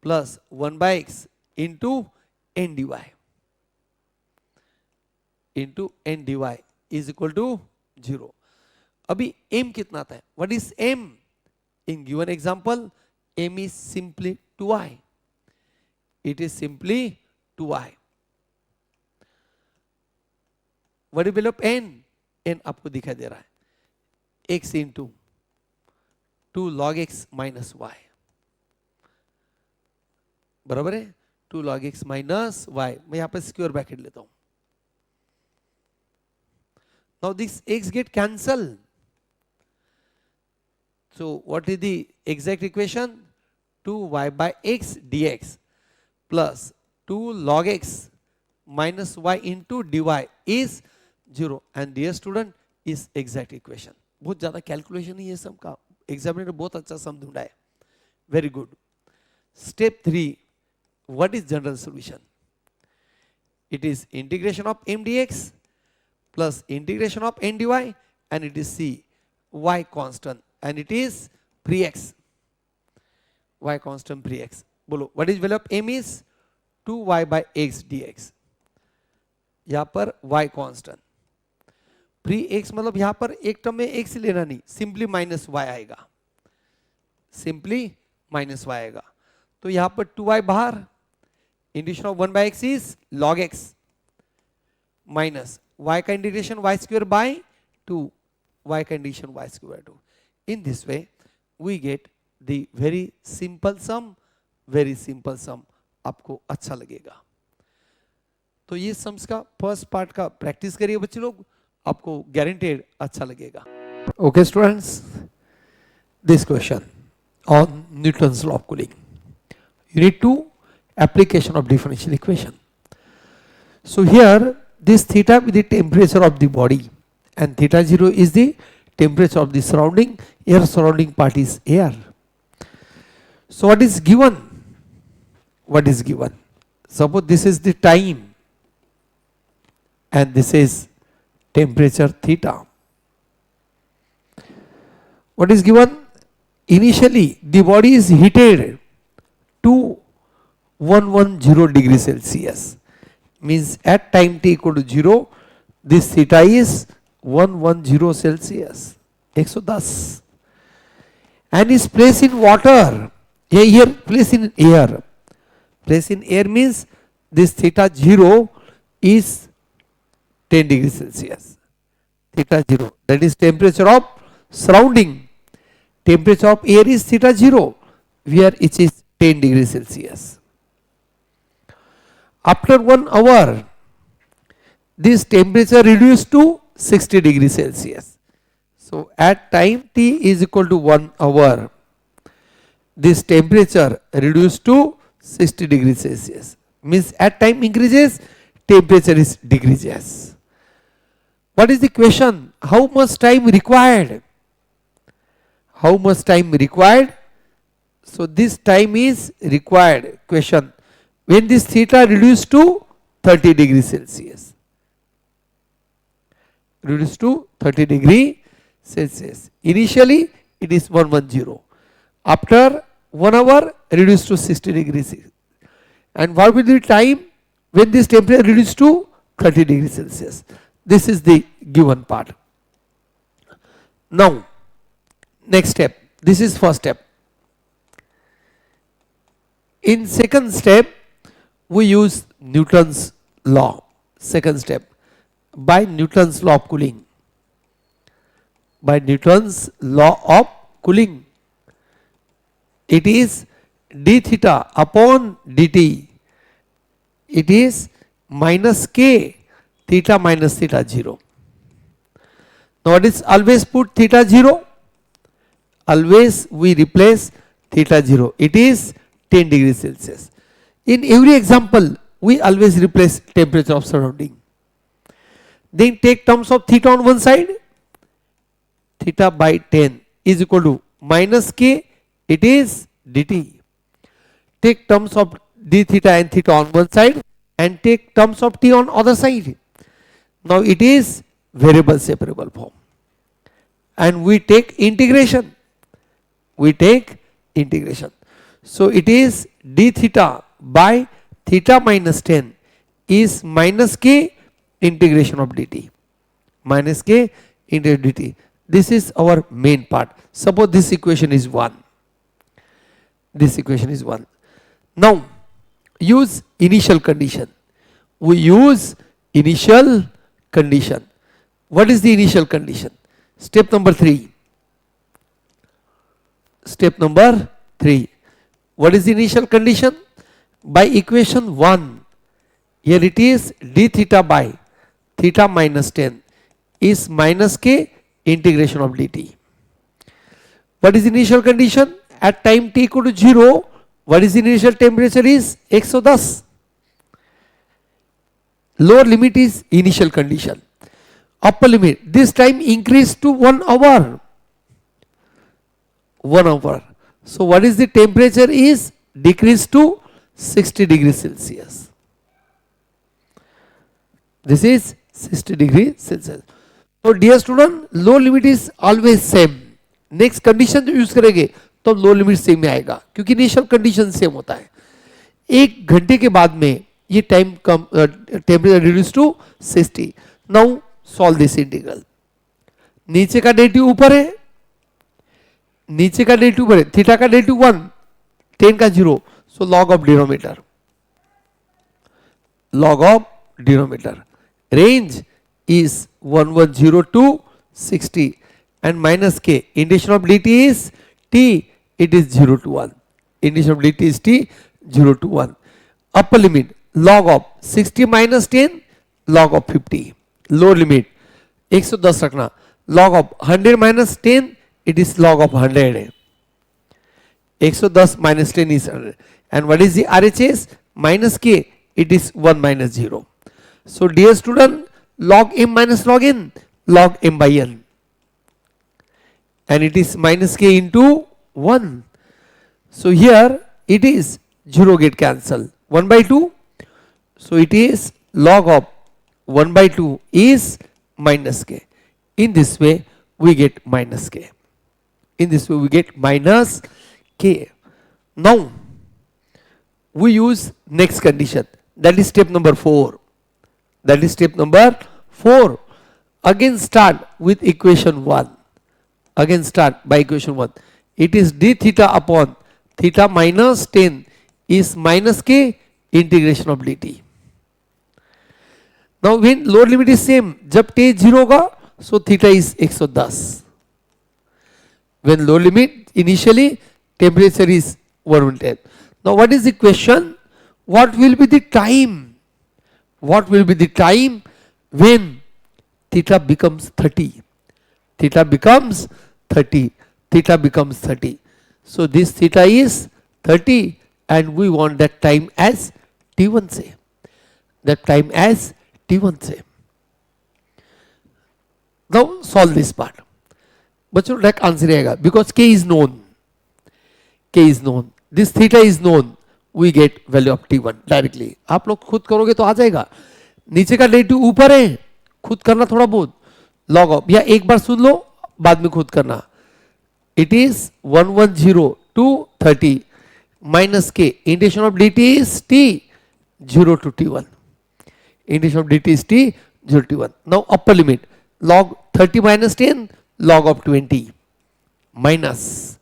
plus 1 by x into n d y into n d y is equal to 0. अभी m कितना था? What is m? In given example m is simply 2i. It is simply 2i. What is value of n? n आपको दिखाई दे रहा है x into 2 log x minus y. बराबर है 2 log x minus y. मैं यहां पर स्क्वायर ब्रैकेट लेता हूं. Now this x get cancelled. So what is the exact equation? 2y by x dx plus 2 log x minus y into dy is 0. And dear student, is exact equation. बहुत ज्यादा calculation नहीं है सम का. Examiner बहुत अच्छा सम ढूंढा है. Very good. Step 3, what is general solution? It is integration of m dx plus integration of n dy, and it is c, y constant, and it is pre-x. Y constant pre-x. बोलो what is value of m is 2y by x dx. यहाँ पर y constant free x मतलब यहां पर एक term में x लेना नहीं, सिंपली माइनस वाई आएगा, सिंपली माइनस वाई आएगा। तो यहां पर 2y बाहर, integration of 1 by x is log x minus y का integration y square by 2, y का integration y square by 2. In this way we get the very simple sum, very simple sum. आपको अच्छा लगेगा। तो ये sums का first part का practice करिए बच्चे लोग, आपको गारंटेड अच्छा लगेगा। Okay students, this question on Newton's law of cooling, unit 2, application of differential equation. So here this theta with the temperature of the body and theta 0 is the temperature of the surrounding, air surrounding part is air. So what is given? What is given? Suppose this is the time and this is temperature theta. What is given? Initially the body is heated to 110 degree Celsius, means at time t equal to 0 this theta is 110 Celsius, 110, and is placed in water. Here placed in air. Placed in air means this theta 0 is 10 degrees Celsius. Theta 0, that is temperature of surrounding. Temperature of air is theta 0, where it is 10 degrees Celsius. After 1 hour, this temperature reduced to 60 degrees Celsius. So at time t is equal to 1 hour, this temperature reduced to 60 degrees Celsius. Means at time increases, temperature is decreases. What is the question? How much time required? How much time required? So this time is required. Question: when this theta reduced to 30 degrees Celsius, reduced to 30 degree Celsius. Initially it is 110. After 1 hour reduced to 60 degrees. And what will be the time when this temperature reduced to 30 degrees Celsius? This is the given part. Now next step. This is first step. In second step we use Newton's law. Second step, by Newton's law of cooling. By Newton's law of cooling, it is d theta upon dt. It is minus k theta minus theta 0. Now what is, always put theta 0. Always we replace theta 0. It is 10 degrees Celsius. In every example we always replace temperature of surrounding. Then take terms of theta on one side. Theta by 10 is equal to minus k, it is dt. Take terms of d theta and theta on one side and take terms of t on other side. Now it is variable separable form. And we take integration. We take integration. So it is d theta by theta minus 10 is minus k integration of dt. Minus k into dt. This is our main part. Suppose this equation is 1. This equation is 1. Now use initial condition. We use initial condition. What is the initial condition? Step number 3. Step number 3. What is the initial condition? By equation 1, here it is d theta by theta minus 10 is minus k integration of dt. What is the initial condition? At time t equal to 0, what is the initial temperature is 110. Lower limit is initial condition. Upper limit, this time increased to 1 hour. 1 hour. So what is the temperature is decreased to 60 degrees Celsius. This is 60 degrees Celsius. So dear student, low limit is always same. Next condition जो use करेंगे तो लो limit same में आएगा क्योंकि initial condition same होता है. 1 घंटे के बाद में ये टाइम कम temperature reduce to 60. Now solve this integral. नीचे का डेरिवेटिव ऊपर है, नीचे का डेरिवेटिव ऊपर है, थीटा का डेरिवेटिव 1, टेन का 0, so log of denominator, log of denominator. Range is 110 to 60 and minus k. Integration of dt is t, it is 0 to 1. Integration of dt is t, 0 to 1. Upper limit log of 60 minus 10, log of 50. Lower limit 110 रखना, log of 100 minus 10, it is log of 100. 110 minus 10 is 100. And what is the RHS? Minus k, it is 1 minus 0. So dear student, log m minus log n, log m by n. And it is minus k into 1. So here it is 0 get cancelled. 1 by 2. So it is log of 1 by 2 is minus k. In this way we get minus k. In this way we get minus k. Now we use next condition, that is step number 4. That is step number 4. Again start with equation 1. Again start by equation 1. It is d theta upon theta minus 10 is minus k integration of dt. Now when lower limit is same, जब t 0 होगा, so theta is 110. When lower limit initially temperature is 110. Now what is the question? What will be the time? What will be the time when theta becomes 30? Theta becomes 30. Theta becomes 30. So this theta is 30 and we want that time as t1 say. That time as t1 say. Now solve this part. बच्चों direct answer रहेगा because k is known. K is known. This theta is known. We get value of t1 directly. आप लोग खुद करोगे तो आ जाएगा. नीचे का डेरिवेटिव ऊपर है, खुद करना थोड़ा बहुत. log of या एक बार सुन लो, बाद में खुद करना. It is 110 to 30 minus k. Integration of dt is t 0 to t1. Integration of dt is t 0 to t1. Now upper limit log 30 minus 10, log of 20 minus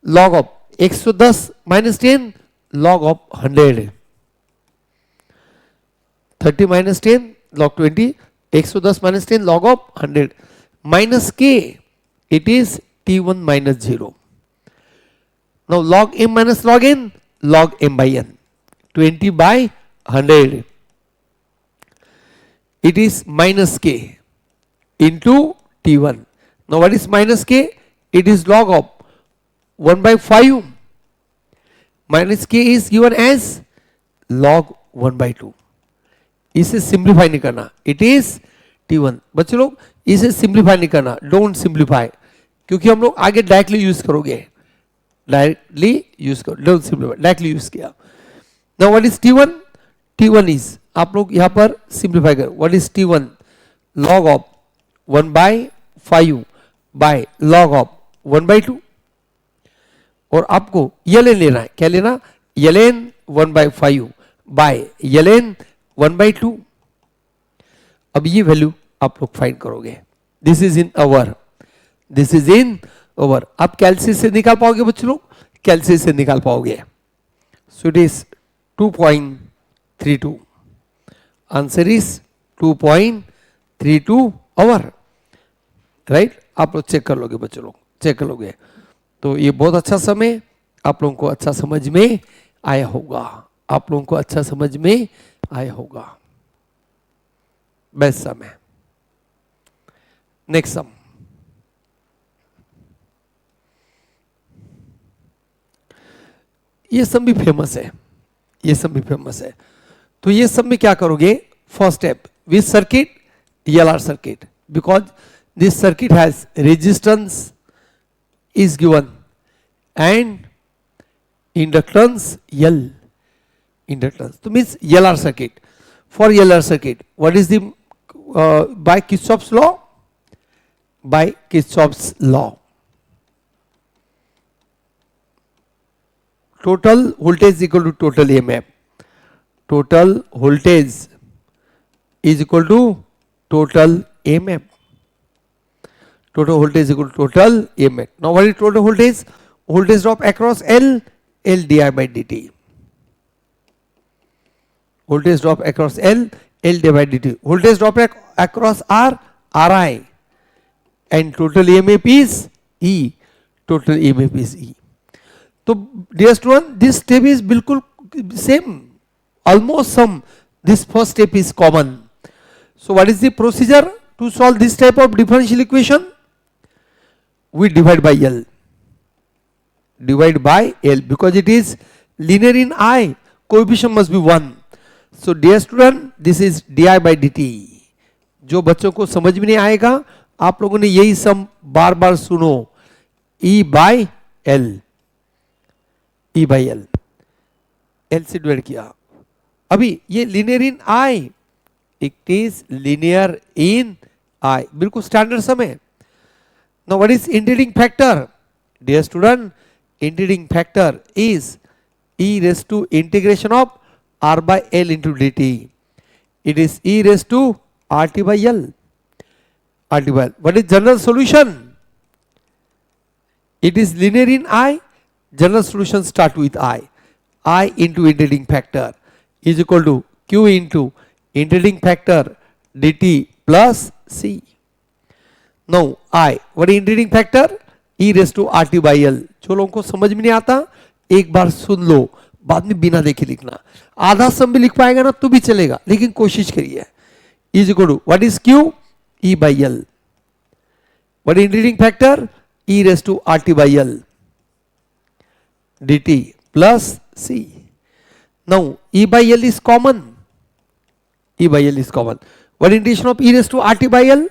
log of 110 minus 10, log of 100. 30 minus 10 log 20, 110 minus 10 log of 100 minus k, it is t1 minus 0. Now log m minus log n, log m by n. 20 by 100, it is minus k into t1. Now what is minus k? It is log of 1 by 5 minus k is given as log 1 by 2. इसे simplify नहीं करना, it is t1. बच्चे लोग इसे simplify नहीं करना, don't simplify, क्योंकि हम लोग आगे डायरेक्टली यूज करोगे. डायरेक्टली यूज करो, डोंट सिंप्लीफाई, डायरेक्टली यूज किया. Now what is t1? t1 is, आप लोग यहां पर सिंप्लीफाई करो. What is t1? log of 1 by 5 by log of 1 by 2. और आपको ln लेना है, क्या लेना? ln 1 by 5 by ln 1 by 2. अब ये वैल्यू आप लोग फाइंड करोगे. This is in hour, this is in hour. आप कैलसी से निकाल पाओगे बच्चों लोग? कैलसी से निकाल पाओगे. So it is 2.32. Answer is 2.32 hour. Right, आप लोग चेक कर लोगे बच्चों लोग, चेक कर लोगे. तो ये बहुत अच्छा समय, आप लोगों को अच्छा समझ में आया होगा. आप लोगों को अच्छा समझ में आया होगा. बेस्ट सम है. Next sum. ये सम भी फेमस है, ये सम भी फेमस है. तो ये सम में क्या करोगे? First step with circuit, LR circuit, because this circuit has resistance is given and inductance L. Inductance, so means LR circuit. For LR circuit, what is the by Kirchhoff's law? By Kirchhoff's law, total voltage is equal to total EMF. Total voltage is equal to total EMF. total voltage equal to total EMF. Now what is total voltage? Voltage drop across L di by dt. Voltage drop across L di by dt. Voltage drop across R, Ri, and total EMF is E. Total EMF is E. So dear student, this step is bilkul same, almost sum. This first step is common. So what is the procedure to solve this type of differential equation? We divide by L. Divide by L because it is linear in I. Coefficient must be 1. So dear student, this is di by dt. जो बच्चों को समझ में नहीं आएगा, आप लोगों ने यही सम बार बार सुनो. E by L. E by L. L से डिवाइड किया. अभी ये linear in I. It is linear in I. बिल्कुल स्टैंडर्ड सम है. Now what is integrating factor? Dear student, integrating factor is e raised to integration of r by L into dt. It is e raised to RT by L. RT by L. What is general solution? It is linear in I. General solution start with I. I into integrating factor is equal to Q into integrating factor dt plus C. Now I, what is integrating factor? E raised to RT by L. जो लोगों को समझ में नहीं आता एक बार सुन लो, बाद में बिना देखे लिखना. आधा सम भी लिख पाएगा ना तो भी चलेगा, लेकिन कोशिश करिए. Is equal to what is Q? E by L. What is integrating factor? E raised to RT by L dt plus C. Now E by L is common. E by L is common. What is integration of E raised to RT by L?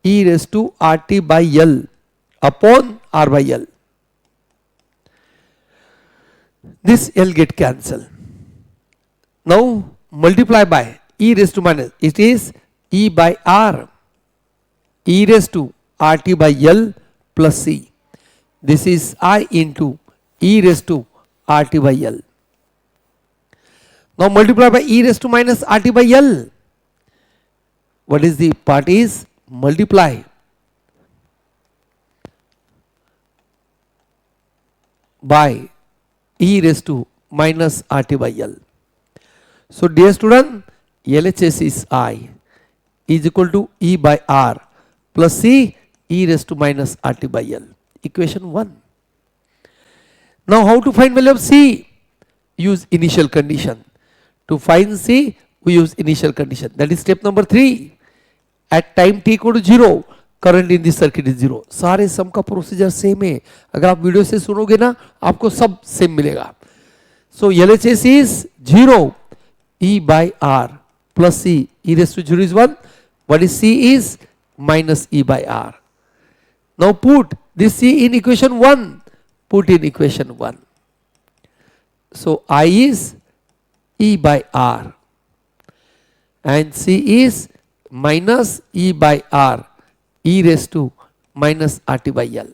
E raised to RT by L upon R by L. This L get cancelled. Now multiply by e raised to minus. It is E by R. E raised to RT by L plus C. This is I into E raised to RT by L. Now multiply by e raised to minus RT by L. What is the part is multiply by e raised to minus RT by L. So dear student, LHS is I is equal to E by R plus C e raised to minus RT by L. Equation 1. Now how to find value of C? Use initial condition. To find C, we use initial condition. That is step number 3. At time t equal to 0, current in this circuit is 0. सारे सम का procedure same है. अगर आप video से सुनोगे ना आपको सब सेम मिलेगा. So LHS is 0. E by R plus C e raised to 0 is 1. What is C is minus E by R. Now put this C in equation 1. Put in equation 1. So I is E by R and C is minus E by R e raised to minus RT by L.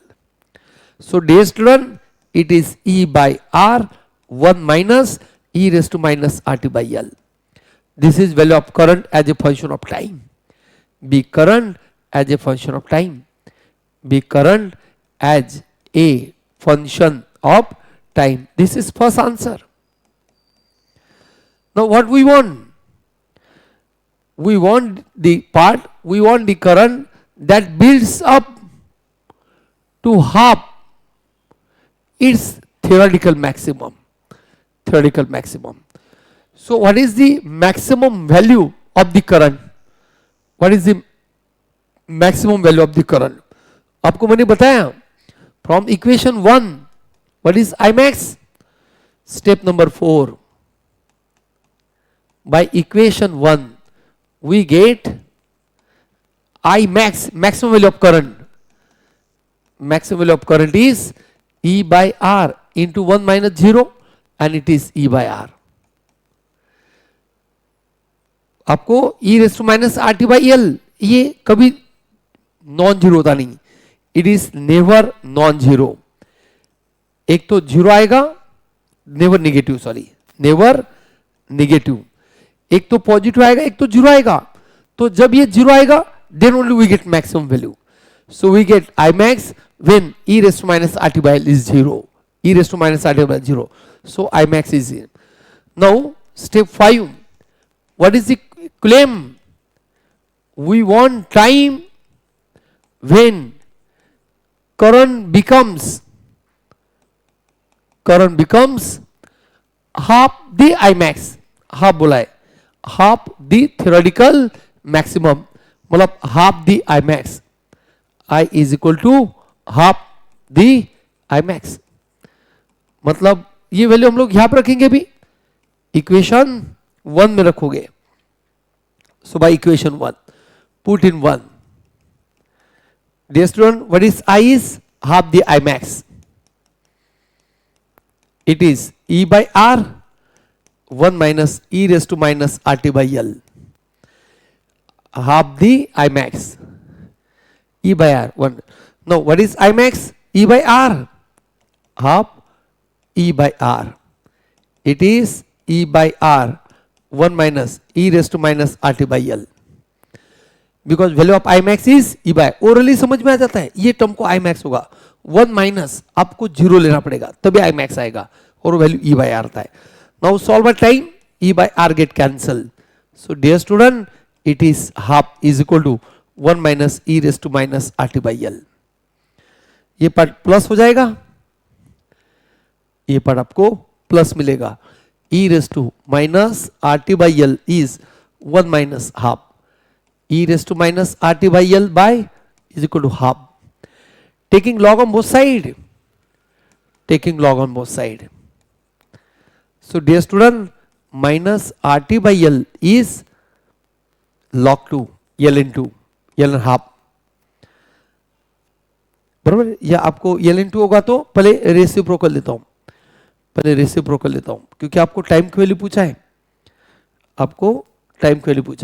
So dear student, it is E by R 1 minus e raised to minus RT by L. This is value of current as a function of time. Be current as a function of time. Be current as a function of time. This is first answer. Now what we want? We want the part, we want the current that builds up to half its theoretical maximum. Theoretical maximum. So what is the maximum value of the current? What is the maximum value of the current? आपको मैंने बताया from equation 1 what is I max? Step number 4. By equation 1 we get I max, maximum value of current. Maximum value of current is E by R into 1 minus 0 and it is E by R. आपको e raised to minus RT by L ये कभी non zero होता नहीं. It is never non zero. एक तो zero आएगा, never negative, sorry never negative. एक तो पॉजिटिव आएगा, एक तो जीरो आएगा. तो जब ये जीरो आएगा then only we get maximum value. So we get I max when e raised to minus RT by L is 0. E raised to minus RT by 0. So I max is 0. Now step 5. What is the claim? We want time when current becomes half the I max. Half बोला है, half the theoretical maximum, मतलब half the I max. I is equal to half the I max. मतलब ये value हम लोग यहां पर रखेंगे भी, इक्वेशन 1 में रखोगे. So by equation 1, put in 1. Dear student, what is I is half the I max. It is E by R 1 minus e raised to minus RT by L. Half the I max. E by R 1. Now what is I max? E by R. Half E by R. It is E by R 1 minus e raised to minus RT by L. Because value of I max is E by. Orally समझ में आ जाता है, ये term को I max होगा. 1 minus आपको 0 लेना पड़ेगा तभी I max आएगा और वैल्यू E by R आता है. Now solve by time, E by R get cancelled. So dear student, it is half is equal to 1 minus e raised to minus RT by L. ये part plus हो जाएगा, ये part आपको plus मिलेगा. e raised to minus RT by L is 1 minus half. e raised to minus RT by L by is equal to half. Taking log on both side. Taking log on both side. So dear student, minus RT by L is log 2, L into L and half. बराबर, या आपको L into होगा तो पहले reciprocal लेता हूं, क्योंकि आपको टाइम की वैल्यू पूछा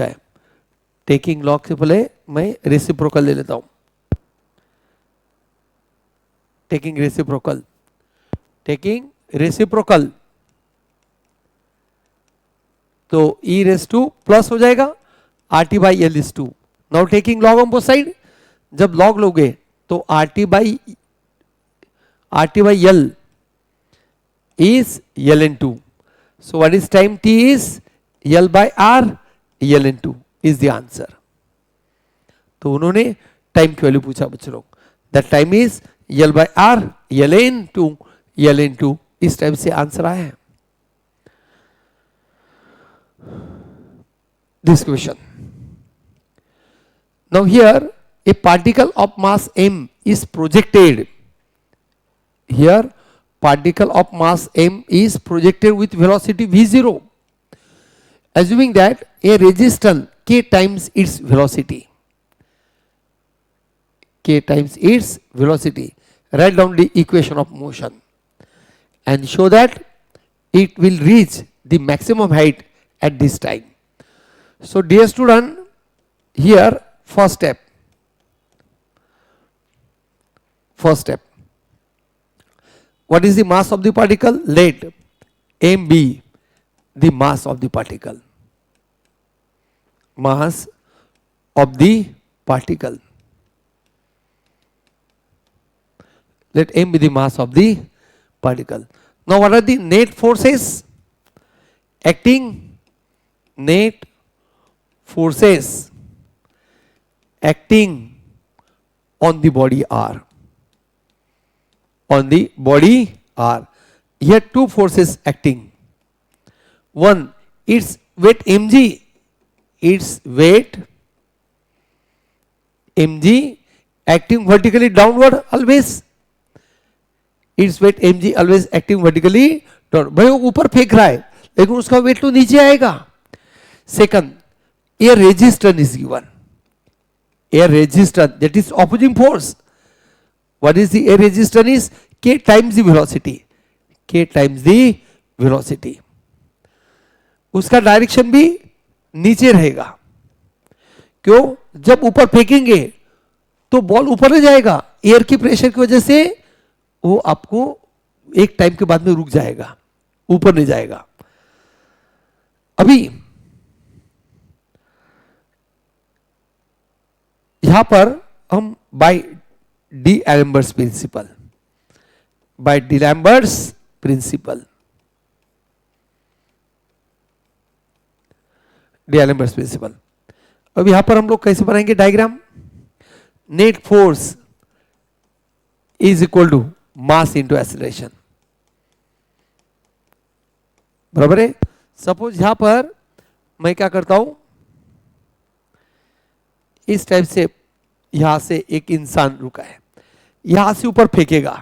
है, टेकिंग लॉग से पहले मैं रेसिप्रोकल ले लेता हूं. टेकिंग रेसिप्रोकल तो e रेस टू प्लस हो जाएगा, RT by L is 2. Now taking log on both side, जब लॉग लोगे तो RT by L is L into. So what is time t is L by R, L into is the answer. तो उन्होंने time की value पूछा बच्चों लोग, that time is L by R, L into इस type से answer आया है. This question. Now here a particle of mass m is projected. Here particle of mass m is projected with velocity v0, assuming that a resistance k times its velocity. Write down the equation of motion and show that it will reach the maximum height at this time. So dear student, here first step. What is the mass of the particle? Let m be the mass of the particle. Mass of the particle. Let m be the mass of the particle. Now what are the net forces acting? Net forces acting on the body are. Here two forces acting. One, its weight mg. Acting vertically downward always. Its weight mg always acting vertically downward. भाई वो ऊपर फेंक रहा है लेकिन उसका wait तो नीचे आएगा. Second, air resistance is given. Air resistance, that is opposing force. What is the air resistance? Is k times the velocity. उसका डायरेक्शन भी नीचे रहेगा. क्यों? जब ऊपर फेंकेंगे तो बॉल ऊपर नहीं जाएगा, एयर की प्रेशर की वजह से वो आपको एक टाइम के बाद में रुक जाएगा, ऊपर नहीं जाएगा. अभी यहां पर हम bye D'Alembert's principle. By D'Alembert's principle. D'Alembert's principle. अब यहां पर हम लोग कैसे बनाएंगे diagram? Net force is equal to mass into acceleration. बराबर है. सपोज यहां पर मैं क्या करता हूं, इस टाइप से यहां से एक इंसान रुका है, यहां से ऊपर फेंकेगा.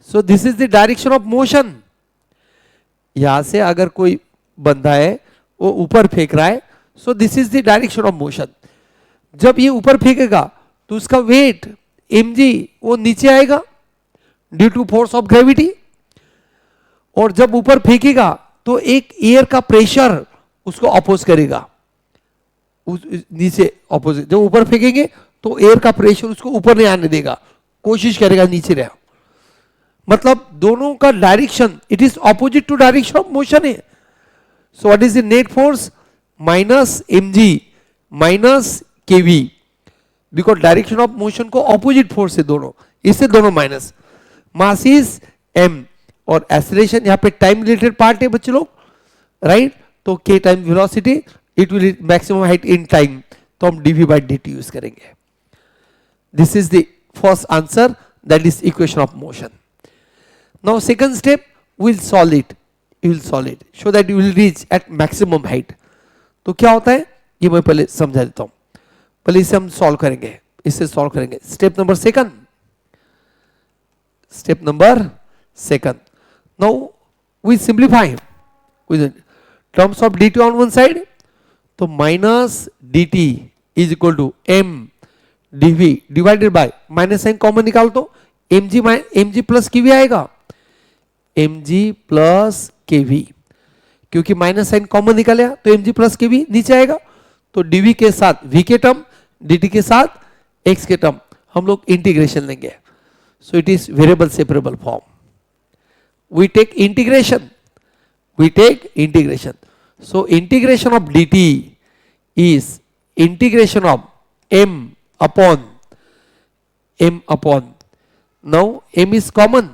So this is the direction of motion. यहां से अगर कोई बंदा है वो ऊपर फेंक रहा है, सो this is the direction of motion. जब ये ऊपर फेंकेगा तो उसका वेट mg वो नीचे आएगा due to force of gravity. और जब ऊपर फेंकेगा तो एक एयर का प्रेशर उसको अपोज करेगा, उस नीचे अपोजिट. जब ऊपर फेंकेंगे तो एयर का प्रेशर उसको ऊपर नहीं आने देगा, कोशिश करेगा नीचे रहे. मतलब दोनों का direction it is opposite to direction of motion है. So what is the net force? Minus mg minus kv, because direction of motion को ऑपोजिट फोर्स है दोनों, इससे दोनों माइनस. मास इज m और एक्सीलरेशन यहाँ पे टाइम रिलेटेड पार्ट है बच्चे लोग, राइट. तो k time velocity, it will maximum height in time, तो हम dv बाई dt यूज करेंगे. This is the first answer, that is equation of motion. Now second step, will solve it. You will solve it so that you will reach at maximum height. तो क्या होता है ये मैं पहले समझा देता हूं. पहले इसे हम सॉल्व करेंगे, इससे सॉल्व करेंगे. Step number second, step number second. Now we simplify with terms of dt on one side. तो minus dt is equal to m dv divided by, minus sign common निकाल तो mg प्लस kv आएगा, mg plus kv. क्योंकि minus sign common निकाला तो mg plus kv नीचे आएगा. तो dv के साथ v के टर्म, dt के साथ x के टर्म हम लोग इंटीग्रेशन लेंगे. So it is variable separable form. We take integration, we take integration. So integration of dt is integration of m upon now m is common,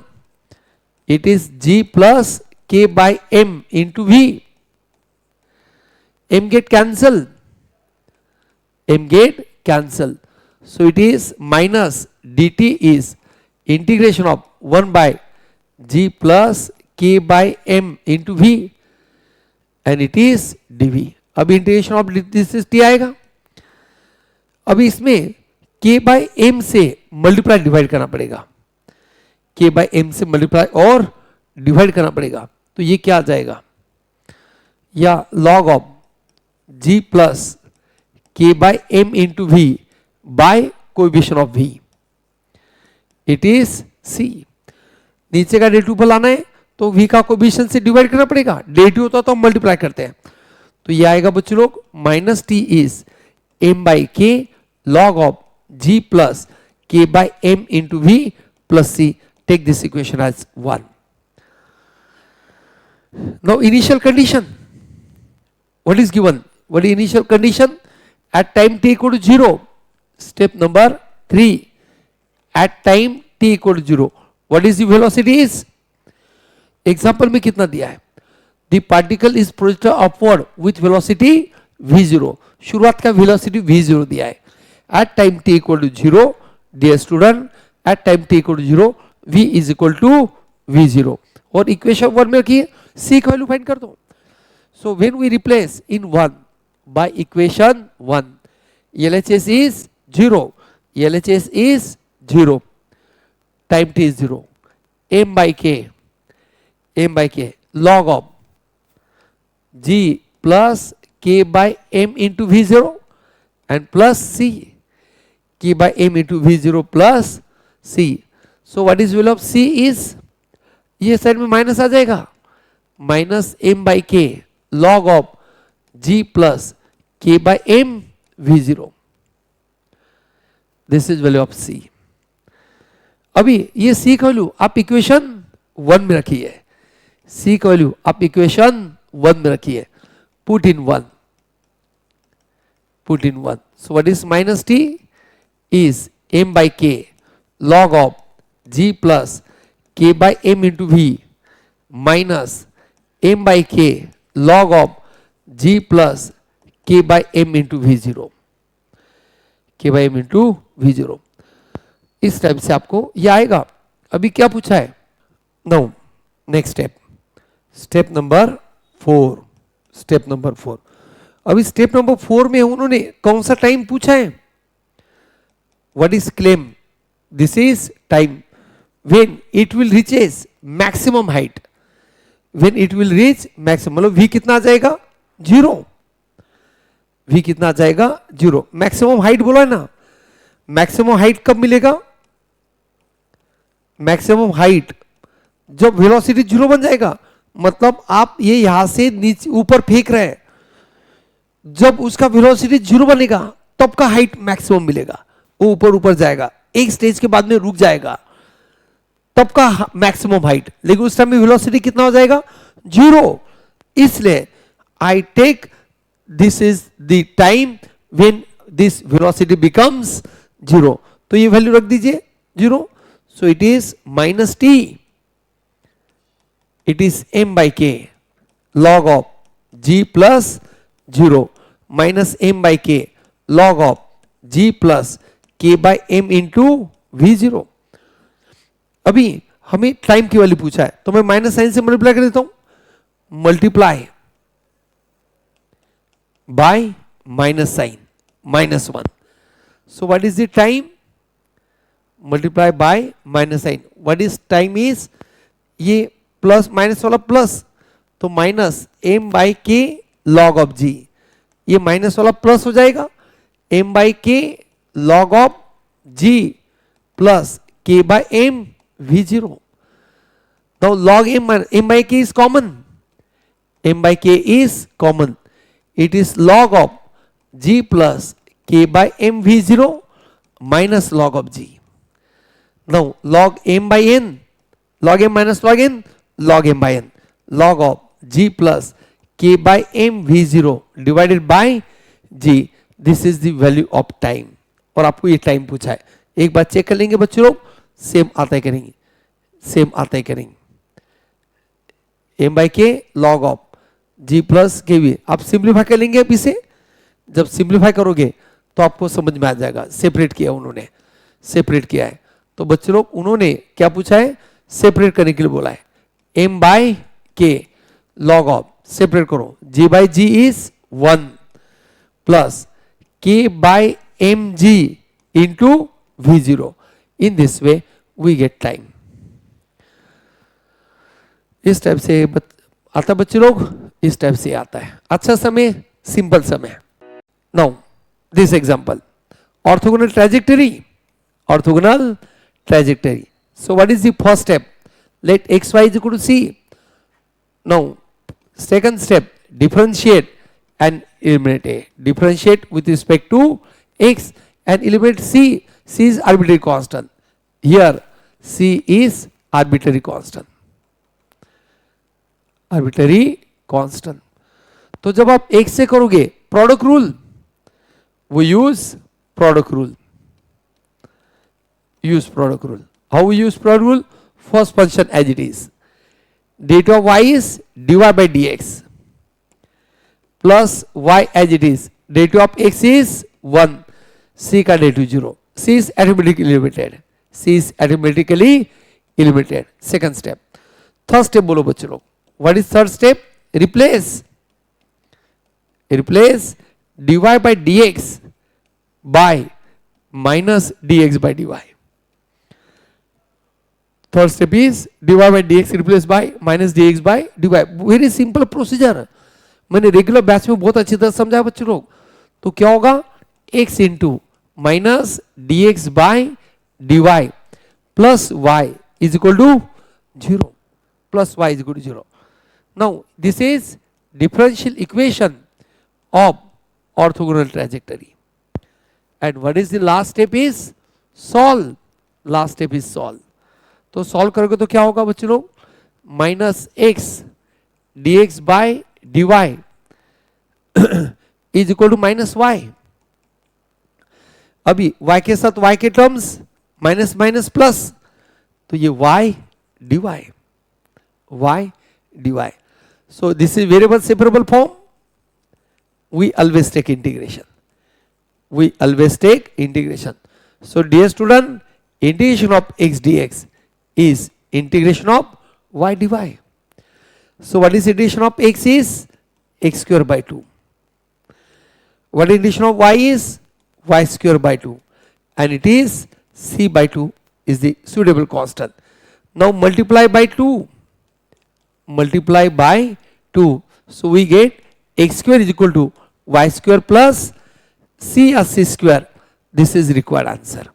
it is g plus k by m into v. M get cancelled, so it is minus dt is integration of 1 by g plus k by m into v and it is dv. अब integration of this is t आएगा. अभी इसमें k by m से multiply divide करना पड़ेगा, k by m से multiply और divide करना पड़ेगा. तो ये क्या आ जाएगा, या log of g plus k by m into v by coefficient of v, it is c. नीचे का डेरिवेटिव पर लाना है तो v का कोएफिशिएंट से डिवाइड करना पड़ेगा. डेरिवेटिव होता तो हम मल्टीप्लाई करते हैं. तो ये आएगा बच्चों लोग minus t is m by k log of g plus k by m into v plus c. Take this equation as 1. Now initial condition, what is given? What is initial condition at time t equal to 0? Step number 3, at time t equal to 0 what is the velocity is? Example में कितना दिया है? The particle is projected upward with velocity v0. शुरुआत का velocity v0 दिया है. At time t equal to 0, dear student, at time t equal to 0 v is equal to v0. और equation 1 में रखिए, c का वैल्यू फाइंड कर दो. So when we replace in 1 by equation 1, LHS is 0, LHS is 0, time t is 0, m by k log of g plus k by m into v0 and plus c, k by m into v0 plus c. So what is value of c is, ये side में minus आ जाएगा, minus m by k log of g plus k by m v0. This is value of c. अभी ये c का value आप equation 1 में रखिए, c का वैल्यू आप इक्वेशन 1 में रखिए. Put in 1. So what is minus t is m by k log of g plus k by m into v minus m by k log of g plus k by m into v0, k by m into v0। इस type से आपको ये आएगा। अभी क्या पूछा है? No, next step, step number 4, step number 4। अभी स्टेप नंबर 4 में उन्होंने कौन सा टाइम पूछा है? What is claim? This is time when it will reaches maximum height, when it will reach maximum, मतलब v कितना आ जाएगा? 0। v कितना आ जाएगा? 0। मैक्सिमम हाइट बोला है ना, मैक्सिमम हाइट कब मिलेगा? मैक्सिमम हाइट जब वेलोसिटी 0 बन जाएगा, मतलब आप ये यहां से नीचे ऊपर फेंक रहे हैं, जब उसका वेलोसिटी 0 बनेगा तब का हाइट मैक्सिमम मिलेगा, वो ऊपर ऊपर जाएगा, एक स्टेज के बाद में रुक जाएगा, तब का मैक्सिमम हाइट। लेकिन उस टाइम में वेलोसिटी कितना हो जाएगा? 0। इसलिए I take this is the time when this velocity becomes 0। तो ये वैल्यू रख दीजिए 0। So it is minus t, it is m by k log of g plus 0 minus m by k log of g plus k by m into v0। अभी हमें time की value पूछा है, तो मैं माइनस साइन से multiply कर देता हूं, multiply by minus sign -1। So what is the time? Multiply by minus sign. What is time is, ये प्लस माइनस वाला प्लस, तो minus m by k log of g, ये माइनस वाला plus हो जाएगा, m by k log of g plus k bye m v0। Now log m by k is common, m by k is common, it is log of g plus k bye m v0 minus log of g। नाउ log m by n, log m minus log n, log m by n, log of g plus k by m v0 divided by g, this is the value of time। और आपको ये time पूछा है, एक बार check कर लेंगे बच्चों लोग, सेम आता ही करेंगे, सेम आता ही करेंगे। m by k log of g plus k v, आप सिंप्लीफाई कर लेंगे। अब इसे जब सिंप्लीफाई करोगे तो आपको समझ में आ जाएगा, सेपरेट किया उन्होंने, सेपरेट किया है। तो बच्चे लोग उन्होंने क्या पूछा है? सेपरेट करने के लिए बोला है, m by k log of, separate करो, g by g is 1 plus k by m g into v0। In this way we get time. इस टाइप से आता है बच्चे लोग, इस टाइप से आता है। अच्छा समय, सिंपल समय। Now this example, orthogonal trajectory, orthogonal trajectory. So what is the first step? Let xy is equal to c. Now second step, differentiate and eliminate a. Differentiate with respect to x and eliminate c. C is arbitrary constant. Here c is arbitrary constant. Arbitrary constant. तो जब आप x से करोगे product rule, वो use product rule, use product rule. How we use product rule? First function as it is, derivative of y is dy by dx plus y as it is, derivative of x is 1, c का derivative 0, c is arithmetically eliminated, c is arithmetically eliminated। second step। third step बोलो बच्चों लोग, what is third step? replace dy by dx by minus dx by dy। Third step is dy by dx replaced by minus dx by dy। Very simple procedure, मैंने regular batch में बहुत अच्छी तरह समझाया बच्चों लोग। तो क्या होगा? x into minus d x by d y plus y is equal to 0, plus y is equal to 0। Now this is differential equation of orthogonal trajectory. And what is the last step? Is solve. Last step is solve. तो solve करोगे तो क्या होगा बच्चों लोग? Minus x d x by d y is equal to minus y. अभी y के साथ y के टर्म्स माइनस माइनस प्लस, तो ये y dy. So this is variable separable form. We always take integration. So dear student, integration of x dx is integration of y dy. So what is integration of x is x square by 2. What is integration of y is y square by 2, and it is c by 2 is the suitable constant. Now multiply by 2. So we get x square is equal to y square plus c or c square. This is required answer.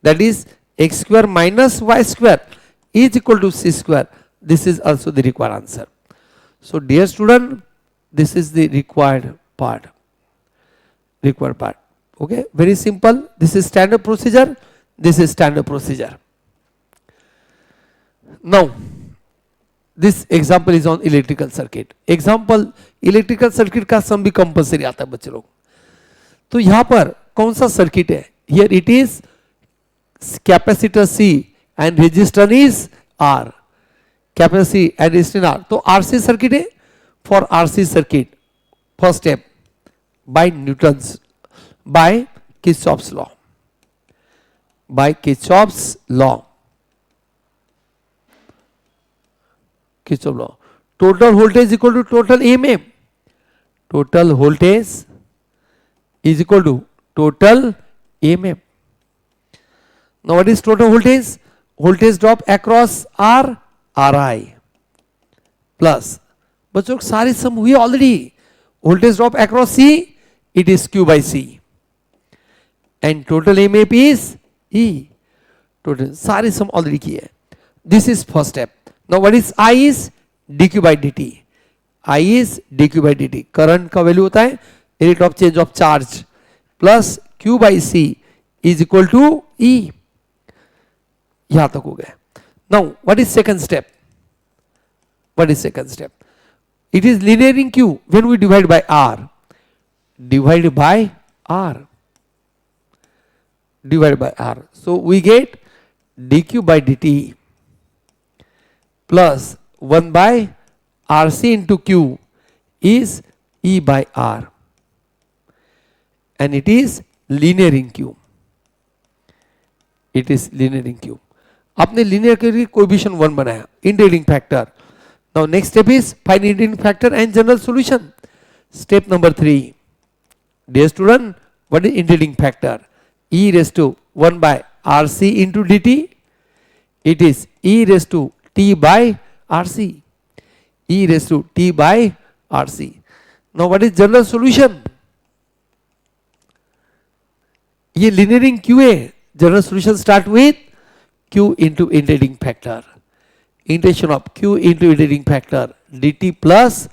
That is x square minus y square is equal to c square. This is also the required answer. So dear student, this is the required part. Okay, very simple. This is standard procedure. Now this example is on electrical circuit. Electrical circuit का सम भी compulsory आता है बच्चे लोग. तो यहां पर कौन सा सर्किट है? Here it is capacitor C and resistor is R. Capacity and resistance R. तो RC सर्किट है. For RC circuit first step by Kirchhoff's law. Total voltage equal to total EMF. Total voltage is equal to total EMF. Now what is total voltage? Voltage drop across R, Ri plus. बच्चों सारी सम हुई already. Voltage drop across C, it is Q by C. And total EMF is E. Total सारी सम already की है. This is first step. Now what is I is dq by dt. I is dq by dt. Current का value होता है rate of change of charge plus q by c is equal to E. यहां तक हो गया. Now what is second step? It is linear in q when we divide by r. So we get dq by dt plus 1 by RC into Q is E by R, and it is linear in Q. आपने linear के लिए coefficient 1 बनाया, integrating factor. Now next step is find integrating factor and general solution. Step number 3. Dear student, what is integrating factor? E raised to 1 by RC into dt. It is E raised to T by RC. Now what is general solution? ये linear in Q है. General solution start with Q into integrating factor. Integration of Q into integrating factor dt plus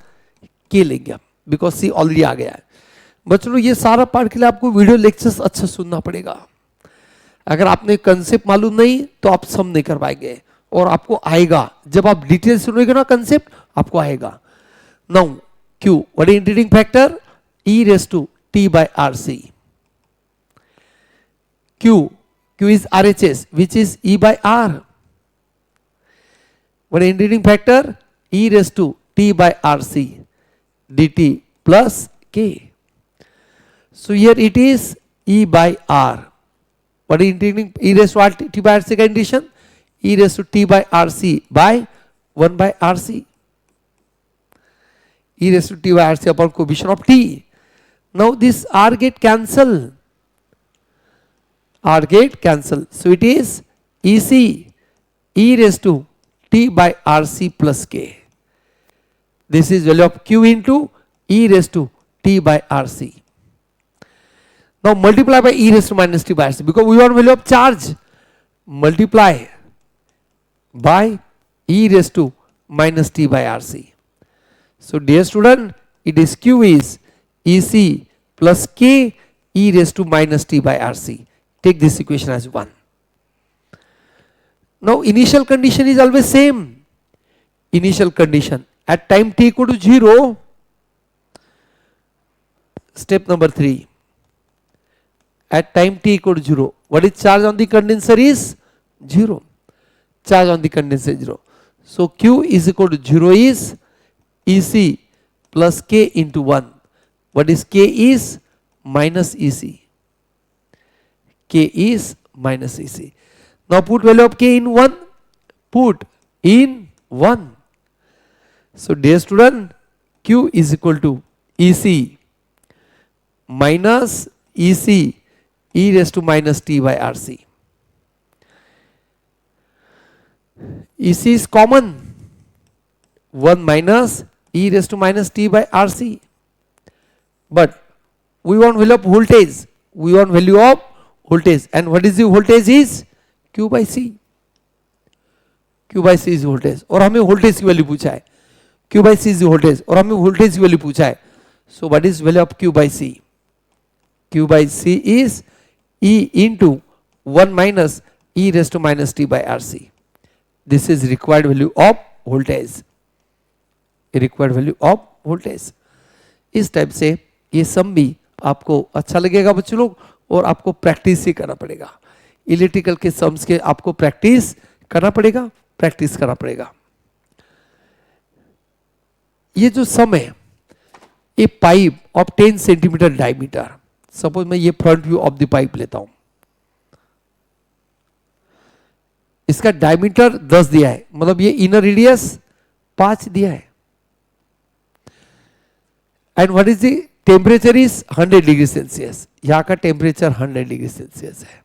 K लेंगे because C already आ गया है. बच्चों ये सारा part के लिए आपको वीडियो लेक्चर्स अच्छा सुनना पड़ेगा. अगर आपने कंसेप्ट मालूम नहीं तो आप सम नहीं कर पाएंगे, और आपको आएगा जब आप डिटेल सुनेंगे ना कंसेप्ट, आपको आएगा. Now Q, what is integrating factor? E raised to T by RC. Q is RHS, which is E by R. What is integrating factor? E raised to T by RC dt plus K. So here it is E by R. What is integrating? E raised to R, T by RC condition? E raised to T by RC by 1 by RC. E raised to T by RC upon coefficient of T. Now this R get cancel. So it is EC, E raised to T by RC plus K. This is value of Q into E raised to T by RC. Now multiply by E raised to minus T by RC, because we want value of charge. Multiply by E raised to minus T by RC. So dear student, it is Q is EC plus K E raised to minus T by RC. Take this equation as 1. Now initial condition is always same. Initial condition at time t equal to 0. Step number 3. At time t equal to 0, What is charge on the condenser is 0. Charge on the condenser is 0. So Q is equal to 0 is EC plus K into 1. What is K is minus EC. K is minus EC. Now put value of K in 1. Put in 1. So dear student, Q is equal to EC minus EC e raised to minus T by RC. EC is common. 1 minus e raised to minus T by RC. But we want value of voltage. We want value of voltage. And what is the voltage is Q by C. Q by C is voltage. और हमें voltage की value पूछा है. Q by C is voltage. और हमें voltage की value पूछा है. So what is value of Q by C? Q by C is E into 1 minus e raised to minus T by RC. This is required value of voltage. Required value of voltage. इस type से ये सम भी आपको अच्छा लगेगा बच्चों लोग, और आपको प्रैक्टिस ही करना पड़ेगा. इलेक्ट्रिकल के सम्स के आपको प्रैक्टिस करना पड़ेगा, प्रैक्टिस करना पड़ेगा. ये जो सम है, a pipe of 10 centimetre diameter. Suppose मैं ये front view of the pipe लेता हूं. इसका डायमीटर 10 दिया है, मतलब ये इनर रेडियस 5 दिया है. And what is the temperature is 100 degree Celsius. यहां का टेम्परेचर 100 डिग्री सेल्सियस है.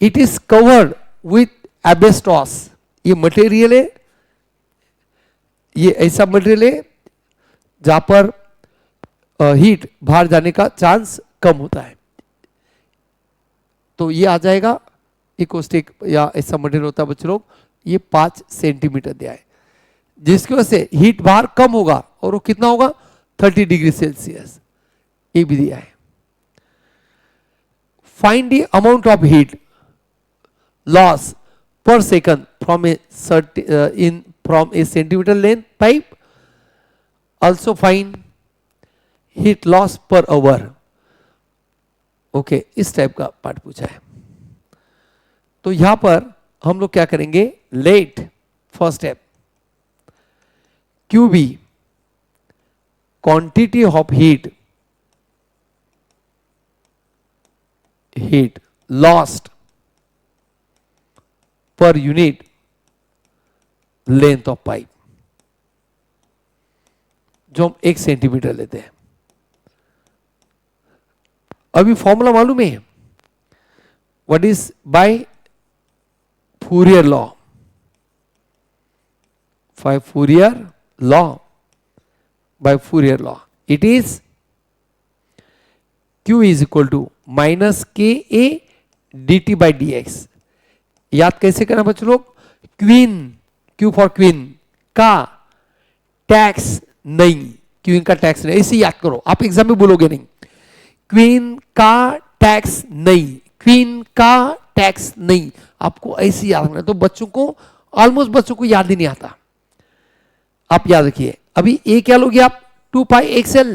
It is covered with asbestos. ये मटेरियल है, ये ऐसा मटेरियल है जहां पर हीट बाहर जाने का चांस कम होता है. तो ये आ जाएगा इकोस्टिक या ऐसा मटेरियल होता है बच्चों लोग. ये 5 सेंटीमीटर दिया है, जिसकी वजह से हीट बाहर कम होगा, और वो कितना होगा 30 डिग्री सेल्सियस. ये भी दिया है. Find the amount of heat loss per second from a centimeter length pipe. Also find heat loss per hour. Okay, इस टाइप का पार्ट पूछा है. तो यहां पर हम लोग क्या करेंगे, let first step QB quantity of heat lost per unit length of pipe, जो हम 1 सेंटीमीटर लेते हैं. अभी फॉर्मूला मालूम है, what is by Fourier law. By Fourier law it is Q is equal to minus KA dt by dx. याद कैसे करना बच्चों लोग, क्वीन, Q फॉर क्वीन का टैक्स नहीं, क्वीन का टैक्स नहीं, ऐसे याद करो. आप एग्जाम में बोलोगे नहीं, क्वीन का टैक्स नहीं, क्वीन का टैक्स नहीं, आपको ऐसे याद रखना. तो बच्चों को ऑलमोस्ट बच्चों को याद ही नहीं आता. आप याद रखिए. अभी ए क्या लोगे आप, 2 pi x l.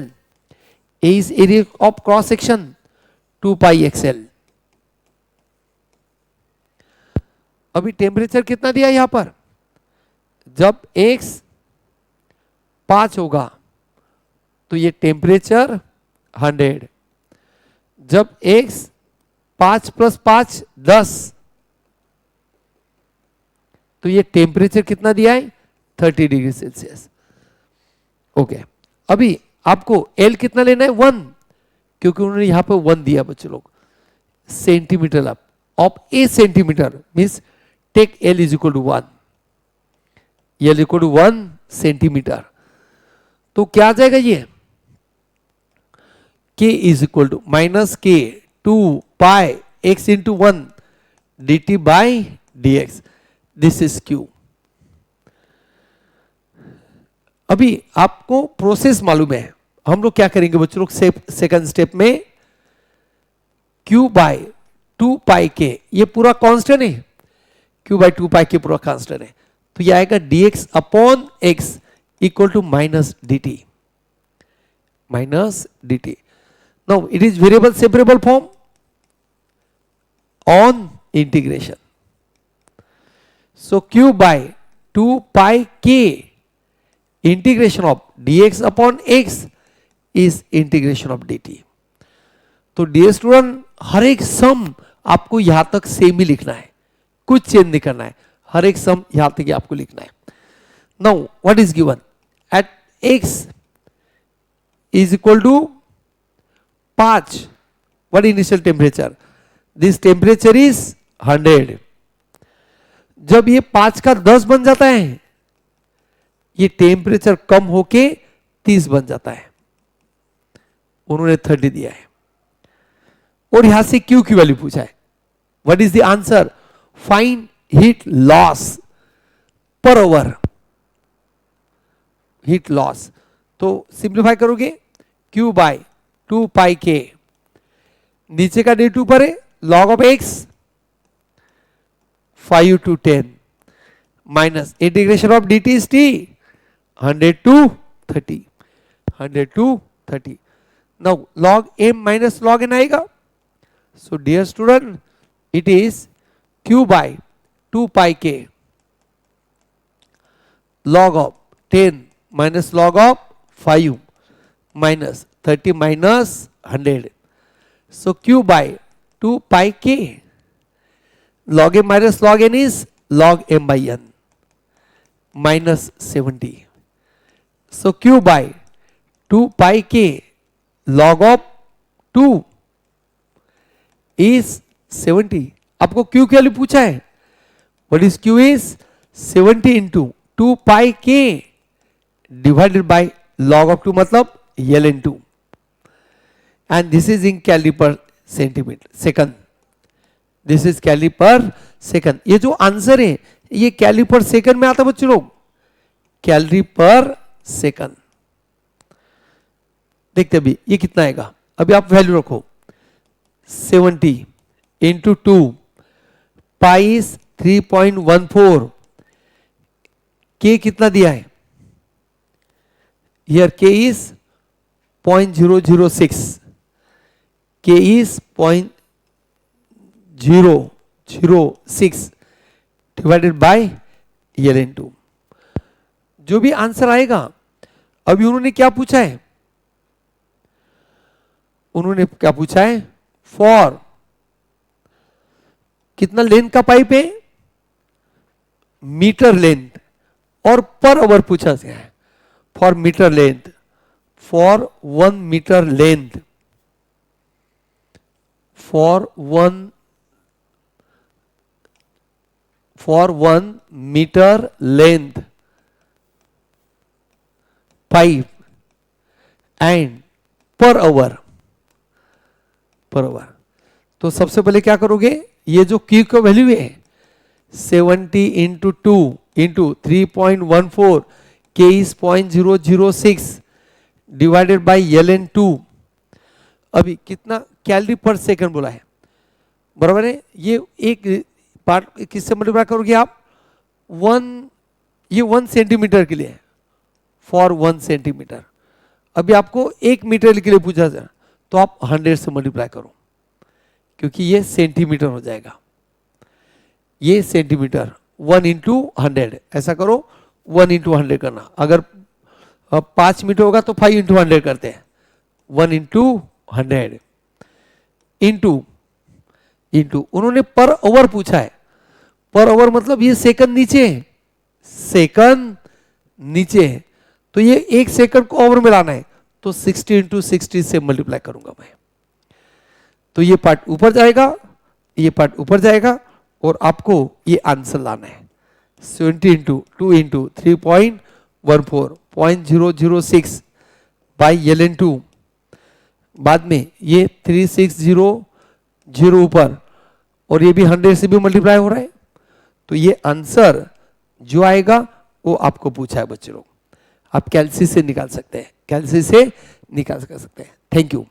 A is area of cross section, 2 pi x l. अभी टेम्परेचर कितना दिया यहां पर, जब x 5 होगा तो ये टेम्परेचर 100. जब x 5 + 5 10, तो ये टेम्परेचर कितना दिया है 30 डिग्री सेल्सियस. ओके, अभी आपको L कितना लेना है 1, क्योंकि उन्होंने यहां पर 1 दिया बच्चों लोग. Centimetre up of a centimetre means take L is equal to 1. L equal to 1 centimetre. तो क्या आ जाएगा ये, K is equal to minus K 2 pi x into 1 dt by dx. This is Q. अभी आपको प्रोसेस मालूम है. हम लोग क्या करेंगे बच्चों लोग, सेकंड स्टेप में Q बाय 2 पाई के, ये पूरा कांस्टेंट है, Q बाय 2 पाई के पूरा कांस्टेंट है. तो ये आएगा dx upon x equal to minus dt. Minus dt. Now it is variable separable form. on integration. So q by 2 pi k integration of dx upon x is integration of dt. तो dear student हर एक सम आपको यहां तक same ही लिखना है, कुछ change नहीं करना है, हर एक सम यहां तक ही आपको लिखना है. Now what is given at x is equal to 5. What initial temperature? This temperature is 100. जब ये 5 का 10 बन जाता है, ये टेम्परेचर कम होके 30 बन जाता है. उन्होंने 30 दिया है और यहां से Q की वैल्यू पूछा है. What is the answer? Find heat loss per hour. Heat loss तो सिंप्लीफाई करोगे Q बाय 2 पाई के, नीचे का D2 पर है log of x 5 to 10 minus integration of dt is t 100 to 30. 100 to 30. Now log m minus log n आएगा. So dear student, it is Q by 2 pi k log of 10 minus log of 5 minus 30 minus 100. So Q by 2 pi k log m minus log n is log m by n minus 70. So Q by 2 pi k log of 2 is 70. आपको Q के लिए पूछा है. What is Q is 70 into 2 pi k divided by log of 2 मतलब ln2 and this is in calorie per centimeter second. This is calorie per second. ये जो answer है ये कैलोरी पर सेकंड में आता है बच्चों लोग, कैलोरी पर सेकंड. देखते अभी ये कितना आएगा. अभी आप वैल्यू रखो 70 into 2 pi is 3.14. k कितना दिया है? Here k is 0.006. k is 0.006 divided by ln2. जो भी आंसर आएगा. अभी उन्होंने क्या पूछा है? उन्होंने क्या पूछा है? फॉर कितना लेंथ का पाइप है? Metre length. और पर आवर पूछा गया है. For metre length, for 1 metre length, for 1 metre length pipe and per hour. तो सबसे पहले क्या करोगे? ये जो Q का वैल्यू है 70 into 2 into 3.14 k is 0.006 divided by ln2. अभी कितना कैलोरी पर सेकंड बोला है, बराबर है. ये एक पार्ट किससे मल्टीप्लाई करोगे आप? 1, ये 1 सेंटीमीटर के लिए है, फॉर 1 सेंटीमीटर. अभी आपको 1 मीटर के लिए पूछा जाए तो आप 100 से मल्टीप्लाई करो क्योंकि ये सेंटीमीटर हो जाएगा. ये सेंटीमीटर 1 into 100 ऐसा करो. 1 into 100 करना. अगर 5 मीटर होगा तो 5 into 100 करते हैं. 1 into 100 इंटू उन्होंने पर आवर पूछा है. पर आवर मतलब ये सेकंड नीचे है, सेकंड नीचे है, तो ये 1 सेकंड को ओवर में लाना है तो 60 into 60 से मल्टीप्लाई करूंगा मैं. तो ये पार्ट ऊपर जाएगा, ये पार्ट ऊपर जाएगा और आपको ये आंसर लाना है. 70 into 2 into 3.14 0.006 by ln2. बाद में ये 3600 ऊपर और ये भी 100 से भी मल्टीप्लाई हो रहा है. तो ये आंसर जो आएगा वो आपको पूछा है बच्चों लोग. आप कैलसी से निकाल सकते हैं, कैलसी से निकाल सकते हैं. Thank you.